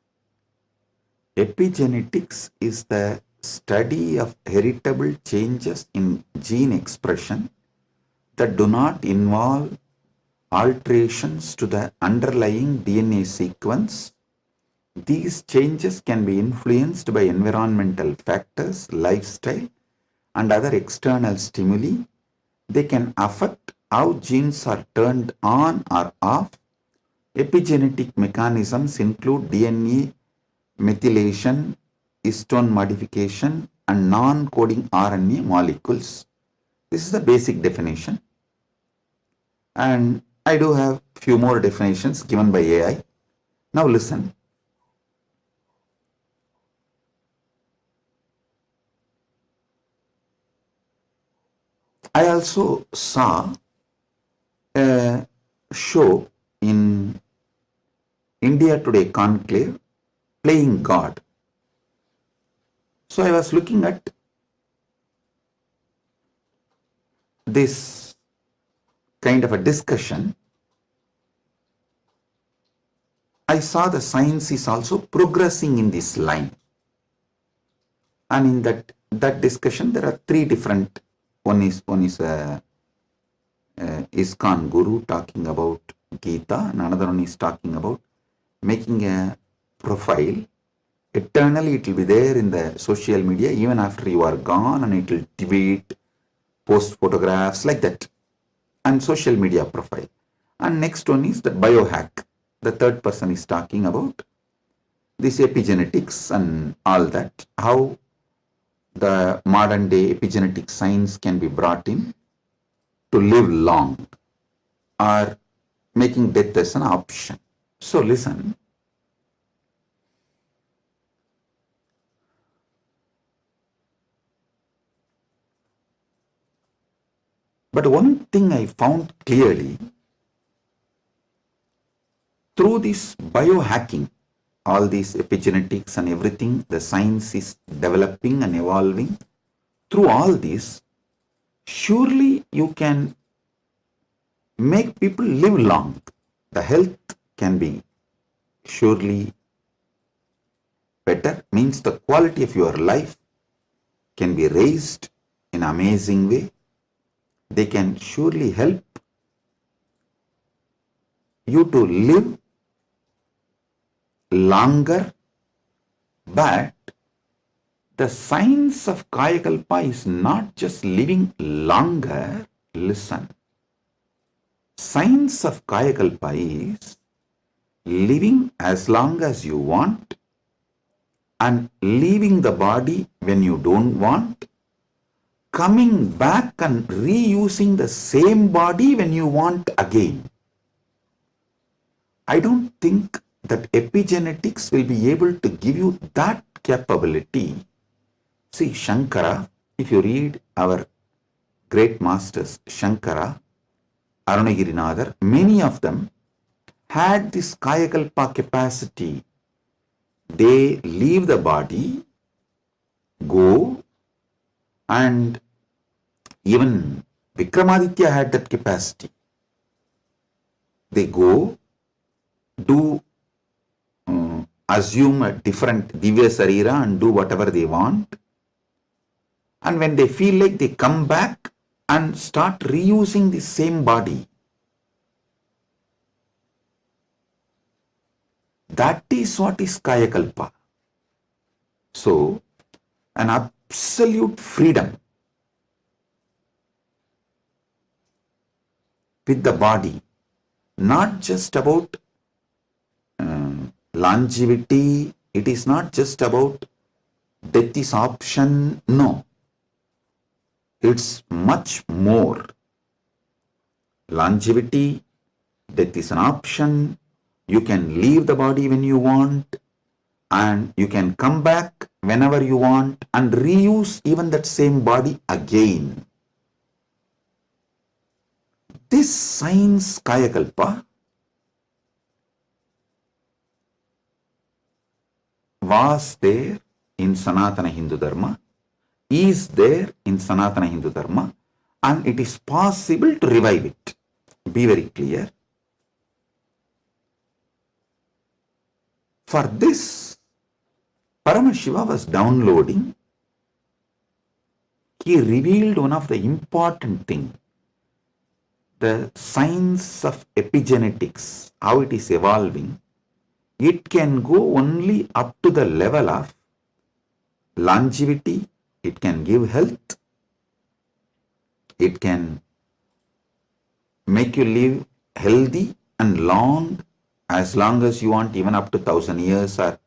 [SPEAKER 2] Epigenetics is the study of heritable changes in gene expression that do not involve alterations to the underlying DNA sequence these changes can be influenced by environmental factors, lifestyle, and other external stimuli. They can affect how genes are turned on or off. Epigenetic mechanisms include DNA methylation, histone modification, and non-coding RNA molecules. This is the basic definition. And I do have few more definitions given by AI. Now listen. I also saw a show in India Today Conclave, Playing God. So I was looking at this kind of a discussion. I saw the science is also progressing in this line. And in that discussion, there are three different. One is ISKCON Guru talking about Gita, and another one is talking about making a profile. Eternally it will be there in the social media even after you are gone, and it will tweet, post photographs like that, and social media profile. And next one is the biohack. The third person is talking about this epigenetics and all that, how the modern day epigenetic science can be brought in to live long or making death as an option. So listen. But one thing I found clearly through this biohacking, all these epigenetics and everything, the science is developing and evolving. Through all this, surely you can make people live long. The health can be surely better, means the quality of your life can be raised in an amazing way. They can surely help you to live longer, but the science of Kayakalpa is not just living longer. Listen, science of Kayakalpa is living as long as you want and leaving the body when you don't want, coming back and reusing the same body when you want again. I don't think that epigenetics will be able to give you that capability. See, Shankara, if you read our great masters, Shankara, Arunagirinadar, many of them had this Kayakalpa capacity. They leave the body, go, and even Vikramaditya had that capacity. They go, do assume a different Divya Sarira and do whatever they want. And when they feel like, they come back and start reusing the same body. That is what is Kayakalpa. So, an absolute freedom with the body, not just about longevity, it is not just about death is option, no. It's much more. Longevity, death is an option, you can leave the body when you want, and you can come back whenever you want and reuse even that same body again. This science Kayakalpa was there in Sanatana Hindu Dharma, is there in Sanatana Hindu Dharma, and it is possible to revive it. Be very clear. For this, Paramashiva was downloading. He revealed one of the important things, the science of epigenetics, how it is evolving. it can go only up to the level of longevity. It can give health. It can make you live healthy and long as you want, even up to 1,000 years, or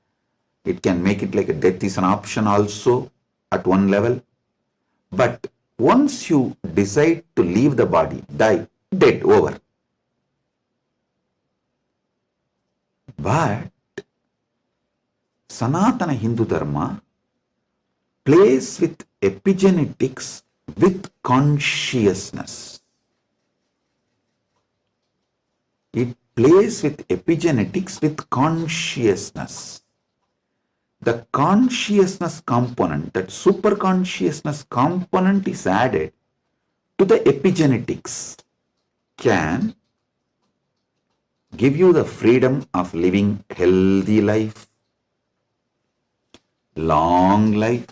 [SPEAKER 2] it can make it like a death is an option also at one level. But once you decide to leave the body, die, dead, over. But Sanatana Hindu Dharma plays with epigenetics with consciousness. It plays with epigenetics with consciousness. The consciousness component, that super consciousness component is added to the epigenetics, can give you the freedom of living healthy life, long life,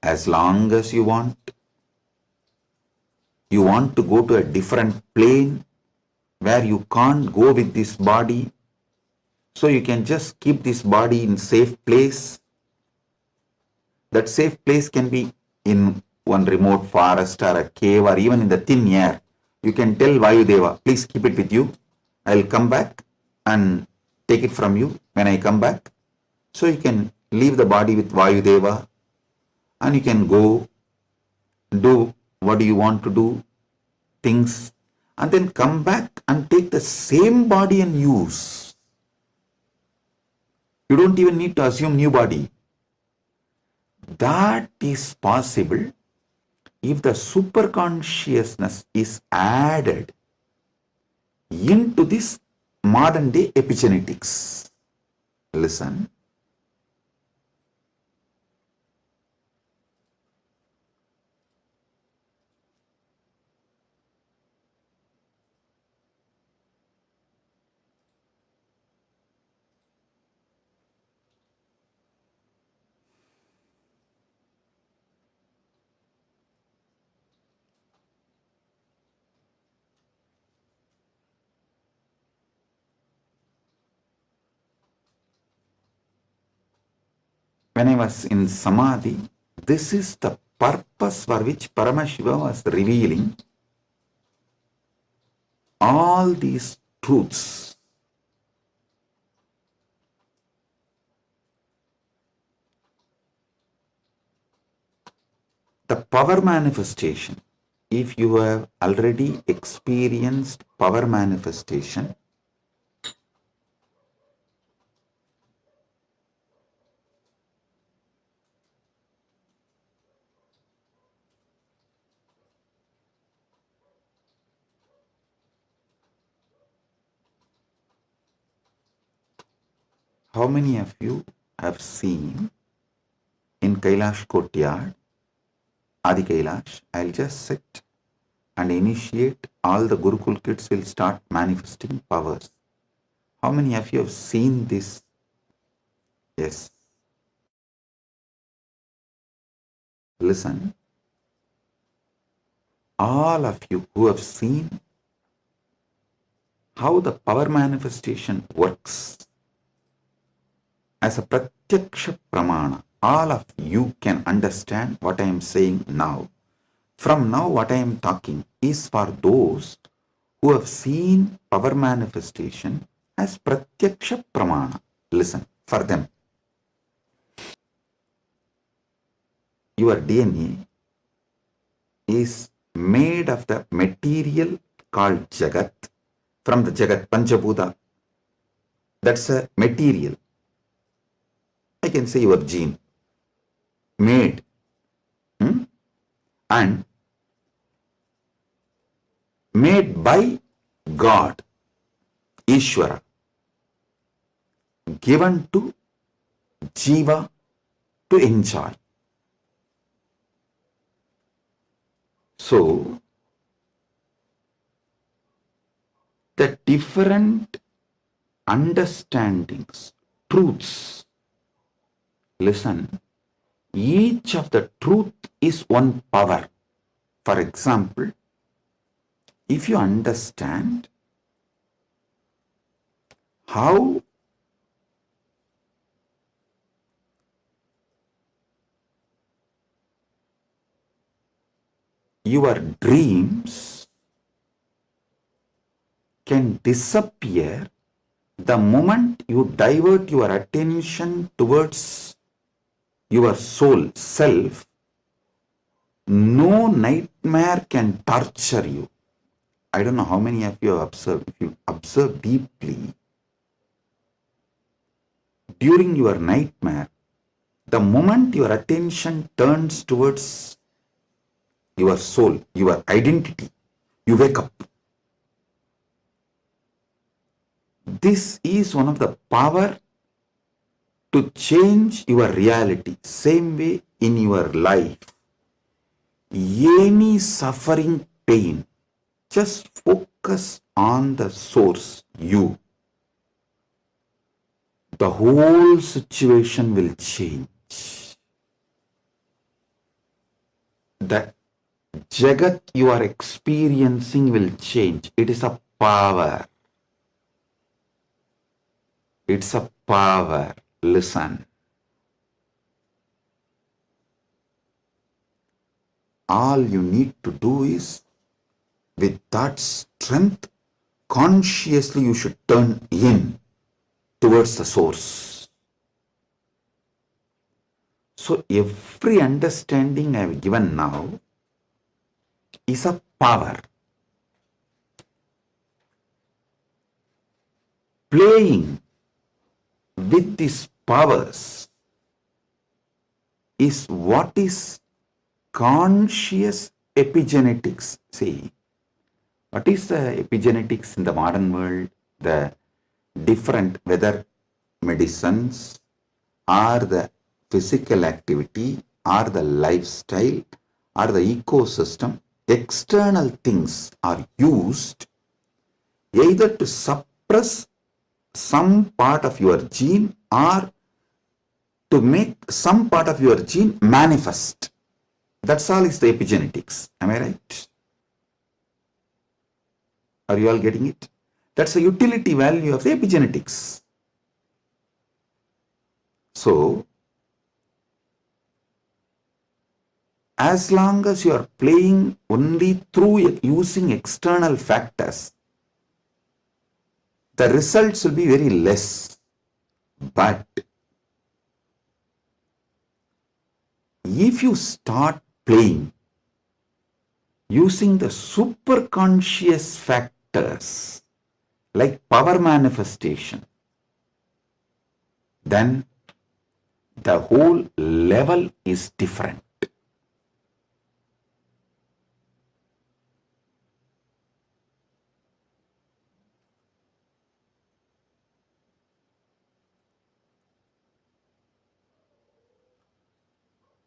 [SPEAKER 2] as long as you want. You want to go to a different plane where you can't go with this body, so you can just keep this body in safe place. That safe place can be in one remote forest or a cave or even in the thin air. You can tell Vayudeva, please keep it with you. I'll come back and take it from you when I come back. So you can leave the body with Vayudeva and you can go do what you want to do, things, and then come back and take the same body and use. You don't even need to assume new body. That is possible if the super consciousness is added into this modern day epigenetics. Listen. When I was in Samadhi, this is the purpose for which Paramashiva was revealing all these truths. The power manifestation, if you have already experienced power manifestation, how many of you have seen in Kailash Courtyard, Adi Kailash, I'll just sit and initiate, all the Gurukul kids will start manifesting powers. How many of you have seen this? Yes. Listen, all of you who have seen how the power manifestation works as a pratyaksha pramana, all of you can understand what I am saying now. From now, what I am talking is for those who have seen power manifestation as pratyaksha pramana. Listen, for them. Your DNA is made of the material called Jagat. From the Jagat, Panchabhuta, that's a material. I can say your gene, made, and made by God, Ishvara, given to Jiva to enjoy. So, the different understandings, truths, listen, each of the truth is one power. For example, if you understand how your dreams can disappear the moment you divert your attention towards your soul self. No nightmare can torture you. I don't know how many of you have observed. If you observe deeply, during your nightmare, the moment your attention turns towards your soul, your identity, you wake up. This is one of the power to change your reality. Same way in your life, any suffering, pain, just focus on the source, you. The whole situation will change. The Jagat you are experiencing will change. It is a power. It's a power. Listen. All you need to do is, with that strength, consciously you should turn in towards the source. So every understanding I have given now is a power. Playing with these powers is what is conscious epigenetics. See, what is the epigenetics in the modern world? The different, whether medicines or the physical activity or the lifestyle or the ecosystem, external things are used either to suppress some part of your gene or to make some part of your gene manifest. That's all is the epigenetics. Am I right? Are you all getting it? That's the utility value of the epigenetics. So, as long as you are playing only through using external factors, the results will be very less. But if you start playing using the superconscious factors like power manifestation, then the whole level is different.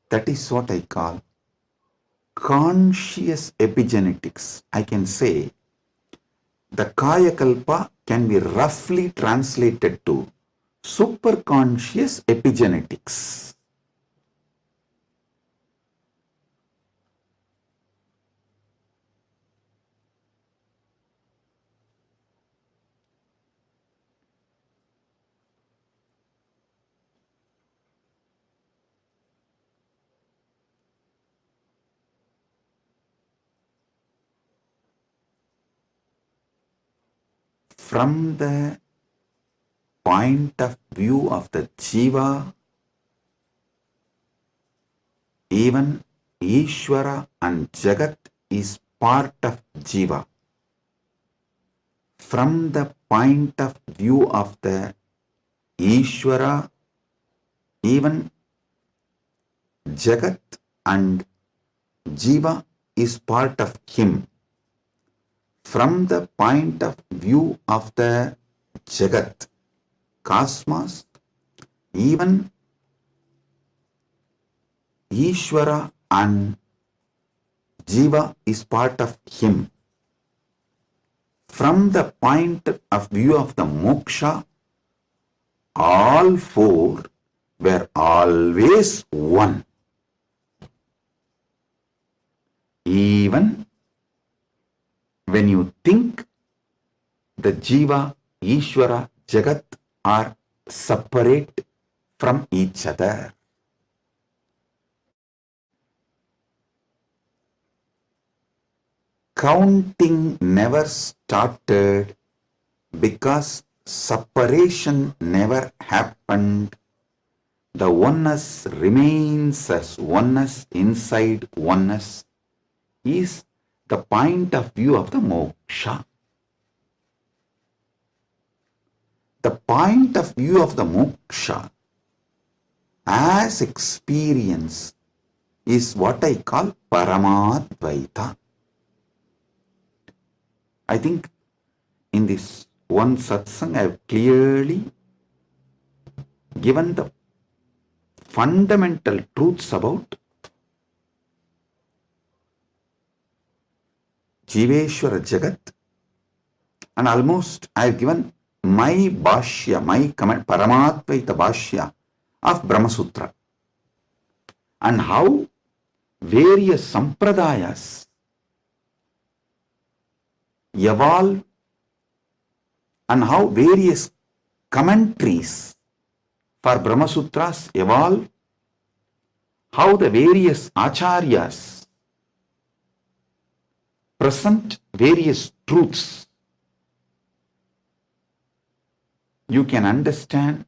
[SPEAKER 2] That is what I call conscious epigenetics. I can say the Kayakalpa can be roughly translated to superconscious epigenetics. From the point of view of the Jiva, even Ishvara and Jagat is part of Jiva. From the point of view of the Ishvara, even Jagat and Jiva is part of him. From the point of view of the Jagat, cosmos, even Ishvara and Jiva is part of him. From the point of view of the moksha, all four were always one. Even when you think the Jiva, Ishvara, Jagat are separate from each other. counting never started because separation never happened. The oneness remains as oneness inside oneness is the point of view of the moksha. The point of view of the moksha as experience is what I call Paramadvaita. I think in this one satsang I have clearly given the fundamental truths about Jiveshwara Jagat, and almost I have given my bhashya, my comment, Paramadvaita bhashya of Brahma Sutra, and how various sampradayas evolve and how various commentaries for Brahma Sutras evolve, how the various acharyas present various truths. You can understand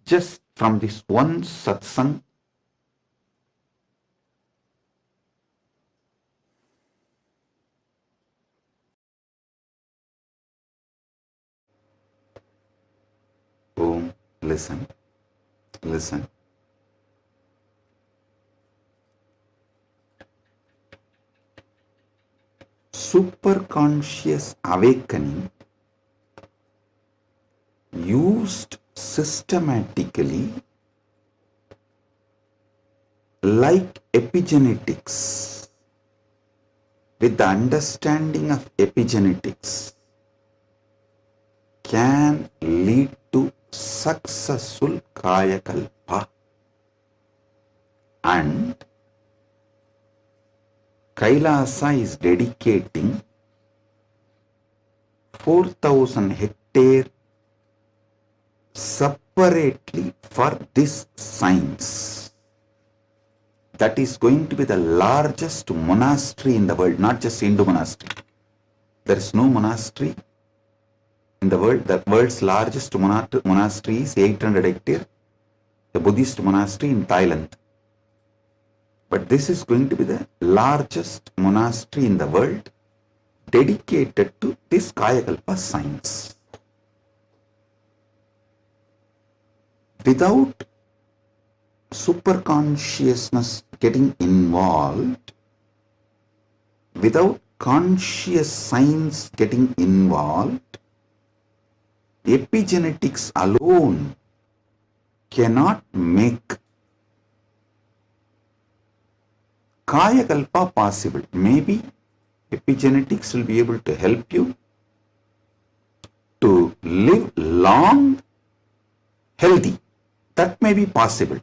[SPEAKER 2] just from this one satsang. Boom, listen. Superconscious awakening used systematically like epigenetics, with the understanding of epigenetics, can lead to successful Kayakalpa. And Kailasa is dedicating 4,000 hectares separately for this science. That is going to be the largest monastery in the world, not just Hindu monastery. There is no monastery in the world. The world's largest monastery is 800 hectares, the Buddhist monastery in Thailand. But this is going to be the largest monastery in the world dedicated to this Kayakalpa science. Without superconsciousness getting involved, without conscious science getting involved, epigenetics alone cannot make Kayakalpa possible. Maybe epigenetics will be able to help you to live long, healthy. That may be possible.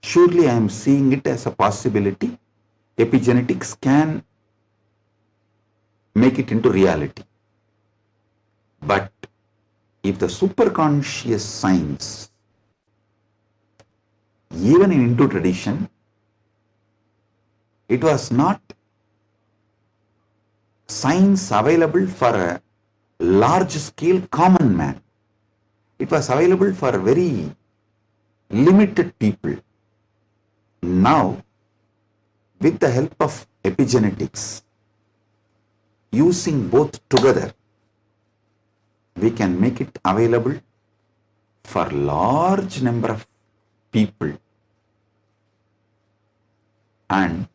[SPEAKER 2] Surely I am seeing it as a possibility. Epigenetics can make it into reality. But if the superconscious science, even in Hindu tradition, it was not science available for a large scale common man. It was available for very limited people. Now, with the help of epigenetics, using both together, we can make it available for large number of people. And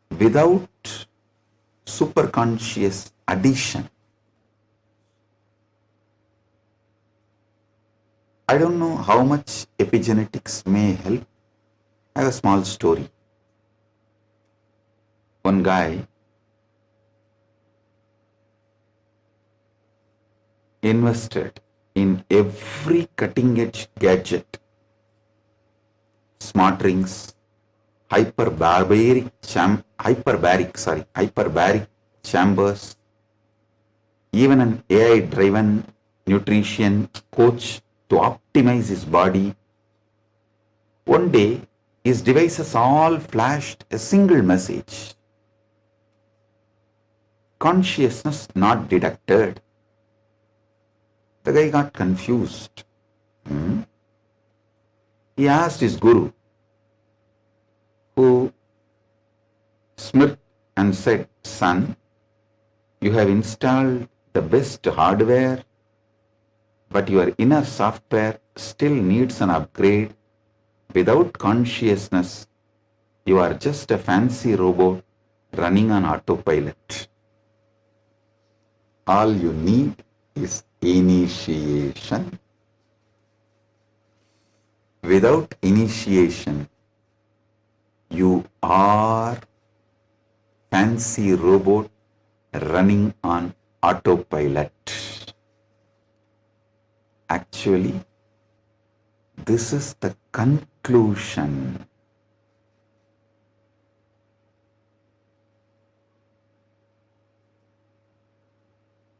[SPEAKER 2] without superconscious addition, I don't know how much epigenetics may help. I have a small story. One guy invested in every cutting edge gadget, smart rings, hyperbaric chambers, even an AI driven nutrition coach to optimize his body. One day His devices all flashed a single message. Consciousness not detected. The guy got confused. He asked his guru, who smirked and said, "Son, you have installed the best hardware, but your inner software still needs an upgrade. Without consciousness, you are just a fancy robot running on autopilot. All you need is initiation. Without initiation, you are fancy robot running on autopilot." Actually, this is the conclusion.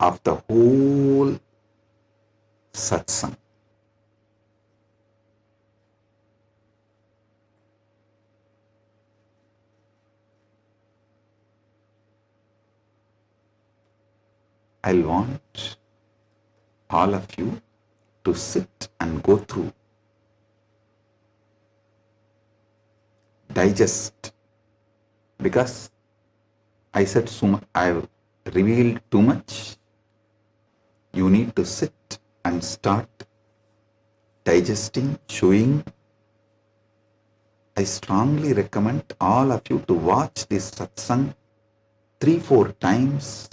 [SPEAKER 2] Of the whole satsang. I want all of you to sit and go through, digest, because I said so much, I've revealed too much. You need to sit and start digesting, chewing. I strongly recommend all of you to watch this satsang 3-4 times,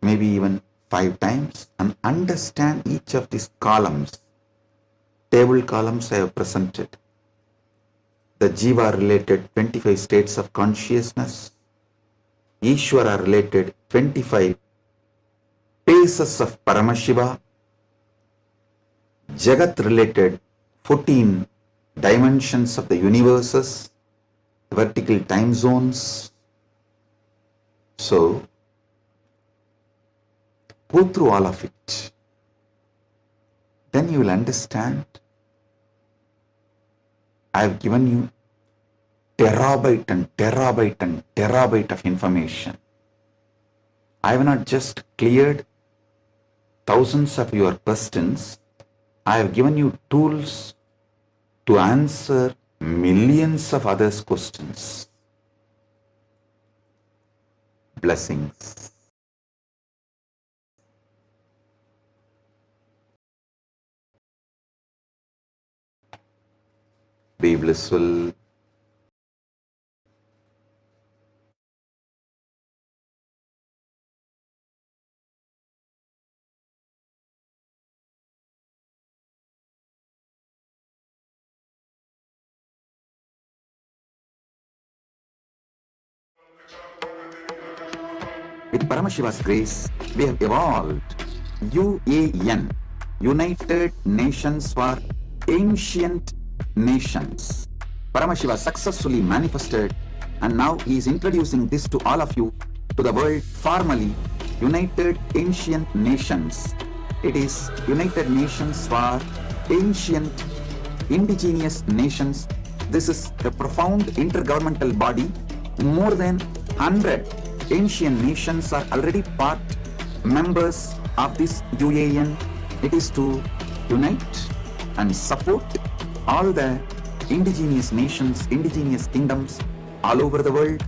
[SPEAKER 2] maybe even 5 times, and understand each of these columns. Table columns I have presented. The Jiva related 25 states of consciousness, Ishvara related 25 phases of Paramashiva, Jagat related 14 dimensions of the universes, vertical time zones. So, go through all of it. Then you will understand. I have given you terabyte and terabyte and terabyte of information. I have not just cleared thousands of your questions. I have given you tools to answer millions of others' questions. Blessings. Be blissful. With Paramashiva's grace, we have evolved UAN, United Nations for Ancient Nations. Paramashiva successfully manifested, and now he is introducing this to all of you, to the world formally, United Ancient Nations. It is United Nations for Ancient Indigenous Nations. This is a profound intergovernmental body. More than 100 ancient nations are already part members of this UAN. It is to unite and support all the indigenous nations, indigenous kingdoms all over the world.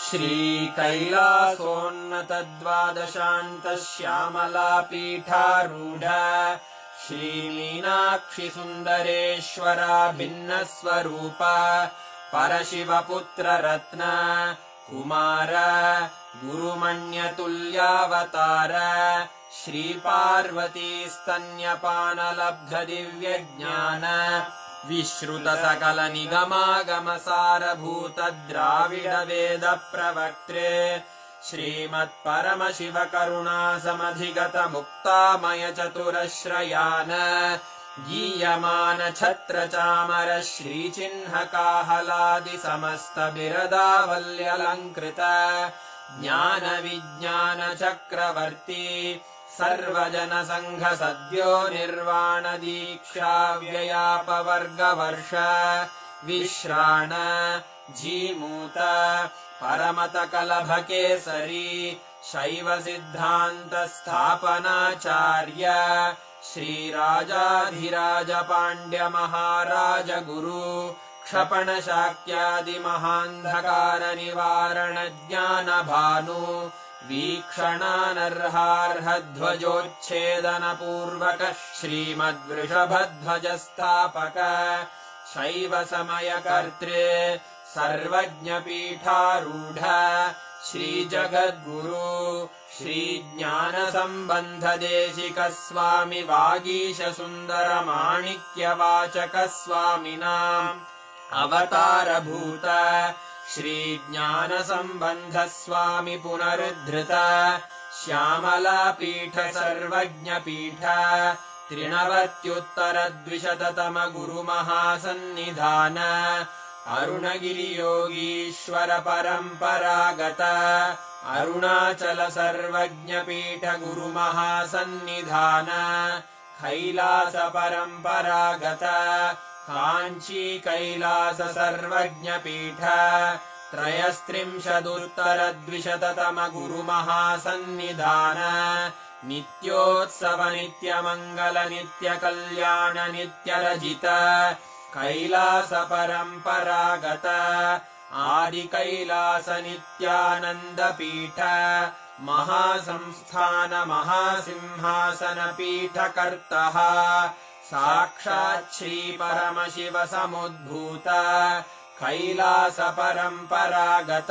[SPEAKER 9] श्रीकैलासोन्नतद्वादशान्तश्यामलापीठारूढ श्रीमीनाक्षि सुन्दरेश्वरा भिन्नस्वरूप परशिवपुत्ररत्न Kumar गुरुमण्यतुल्यावतार Shri Parvati स्तन्यपानलब्धदिव्यज्ञान विश्रुतसकलनिगमागमसारभूत द्राविडवेद प्रवक्त्रे श्रीमत्परमशिवकरुणासमधिगत मुक्तामय चतुरश्रयान गीयमान छत्रचामर श्रीचिह्नकाहलादि समस्त बिरदावल्यलङ्कृत ज्ञान विज्ञान चक्रवर्ती सर्वजन संघ सद्यो निर्वाण दीक्षा व्ययापवर्गवर्ष विश्राण जीमूत परमत कलभ केसरी शैव सिद्धान्त स्थापनाचार्य श्रीराजाधिराज पाण्ड्य महाराज गुरु क्षपण शाक्यादि महान्धकार निवारण ज्ञान भानु वीक्षणानर्हार्ह ध्वजोच्छेदन पूर्वक श्रीमद्वृषभध्वज स्थापक शैव समय कर्त्रे सर्वज्ञ पीठारूढ़ श्री जगद्गुरु श्री ज्ञान संबंध देशिक स्वामी वागीश सुंदर माणिक्य वाचक स्वामिनाम् अवतार भूत श्री ज्ञान संबंध स्वामी पुनरुद्धृत श्यामला पीठ सर्वज्ञ पीठ त्रिनवत्युत्तर द्विशततम गुरु महासन्निधान अरुणगिरि योगीश्वर परंपरागत अरुणाचल सर्वज्ञ पीठ गुरु महासन्निधान कैलास परंपरागत कांची कैलास सर्वज्ञ पीठ त्रयस्त्रिंशदुत्तर द्विशततम गुरु महासन्निधान नित्योत्सव नित्य मंगल नित्य कल्याण नित्य रजित कैलास परंपरागत आदि कैलास नित्यानंद पीठ महासंस्थान महासिंहासन पीठ कर्तः साक्षात् श्री परमशिव समुद्भूत कैलास परंपरागत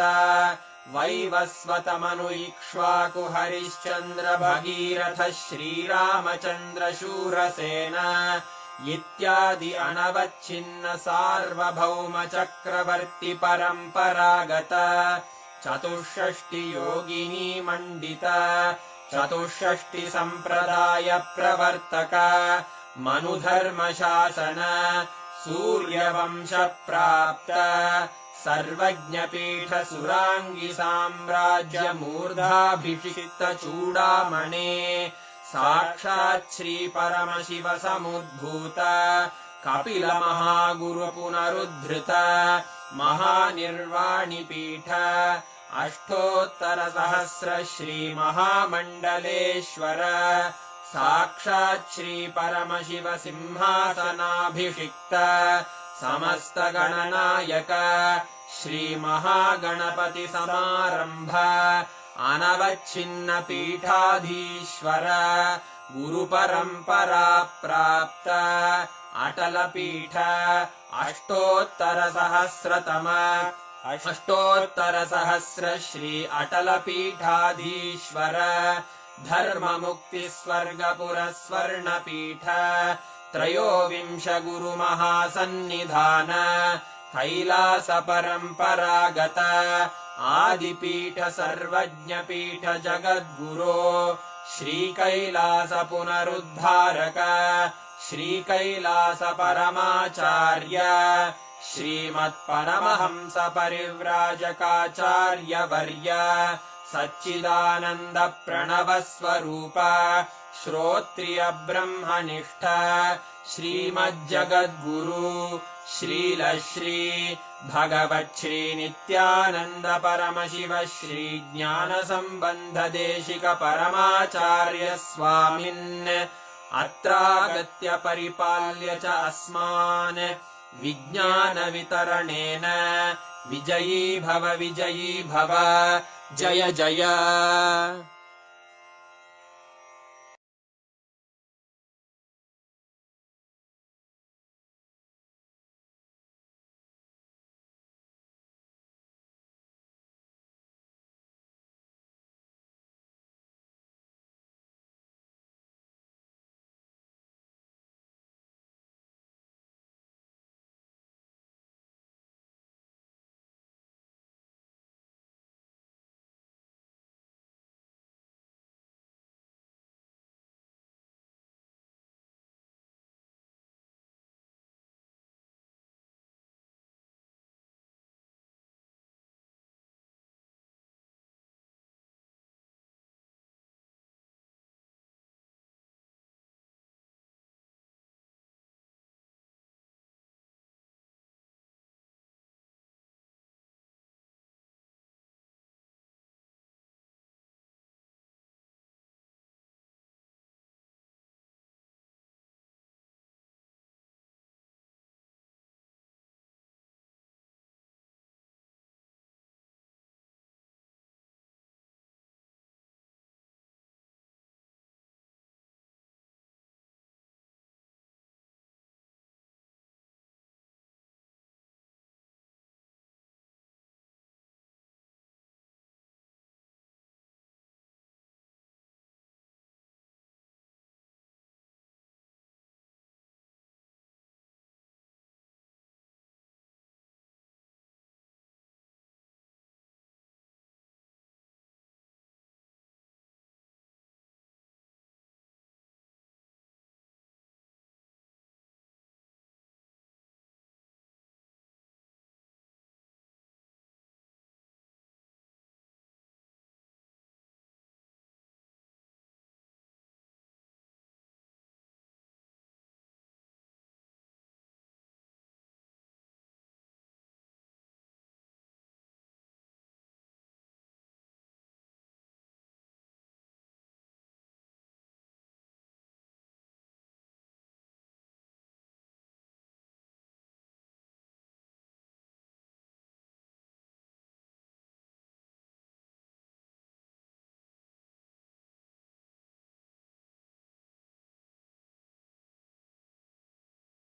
[SPEAKER 9] वैवस्वत मनु इक्ष्वाकु हरिश्चंद्र भगीरथ श्रीरामचंद्र शूरसेन इत्यादि अनवच्छिन्न सार्वभौम चक्रवर्ती परंपरागत चतुष्षष्टि योगिनी मंडित चतुष्षष्टि संप्रदाय प्रवर्तक मनुधर्म शासन सूर्यवंश प्राप्त सर्वज्ञ पीठ सुरांगी साम्राज्य मूर्धाभिषिक्त चूड़ामणे साक्षात् श्री परमशिव समुद्भूत कपिल महागुरु पुनरुद्धृत महानिर्वाणि पीठ अष्टोत्तर सहस्र श्री महामंडलेश्वर साक्षात् श्री परमशिव सिंहासनाभिषिक्त समस्त गणनायक श्री महागणपति समारंभ अनवच्छिन्न पीठाधीश्वर गुरु परंपरा प्राप्त अटल पीठ अष्टोत्तर सहस्र श्री अटल पीठाधीश्वर धर्म मुक्ति स्वर्गपुर स्वर्ण पीठ त्रयोविंश गुरु महासन्निधान कैलास परंपरागत आदिपीठ सर्वज्ञ पीठ जगद्गुरो श्री कैलास पुनरुद्धारक श्री कैलास परमाचार्य श्रीमत्परमहंस परिव्राजकाचार्य वर्य सच्चिदानंद प्रणव स्वरूप श्रोत्रिय ब्रह्मनिष्ठ श्रीमज्जगद्गुरु श्रील श्री भगवत् श्री नित्यानंद परमशिव श्री ज्ञान संबंध देशिक परमाचार्य स्वामिन् अत्रागत्य परिपाल्य च अस्मान् विज्ञानवितरणेन विजयी भव जय जय।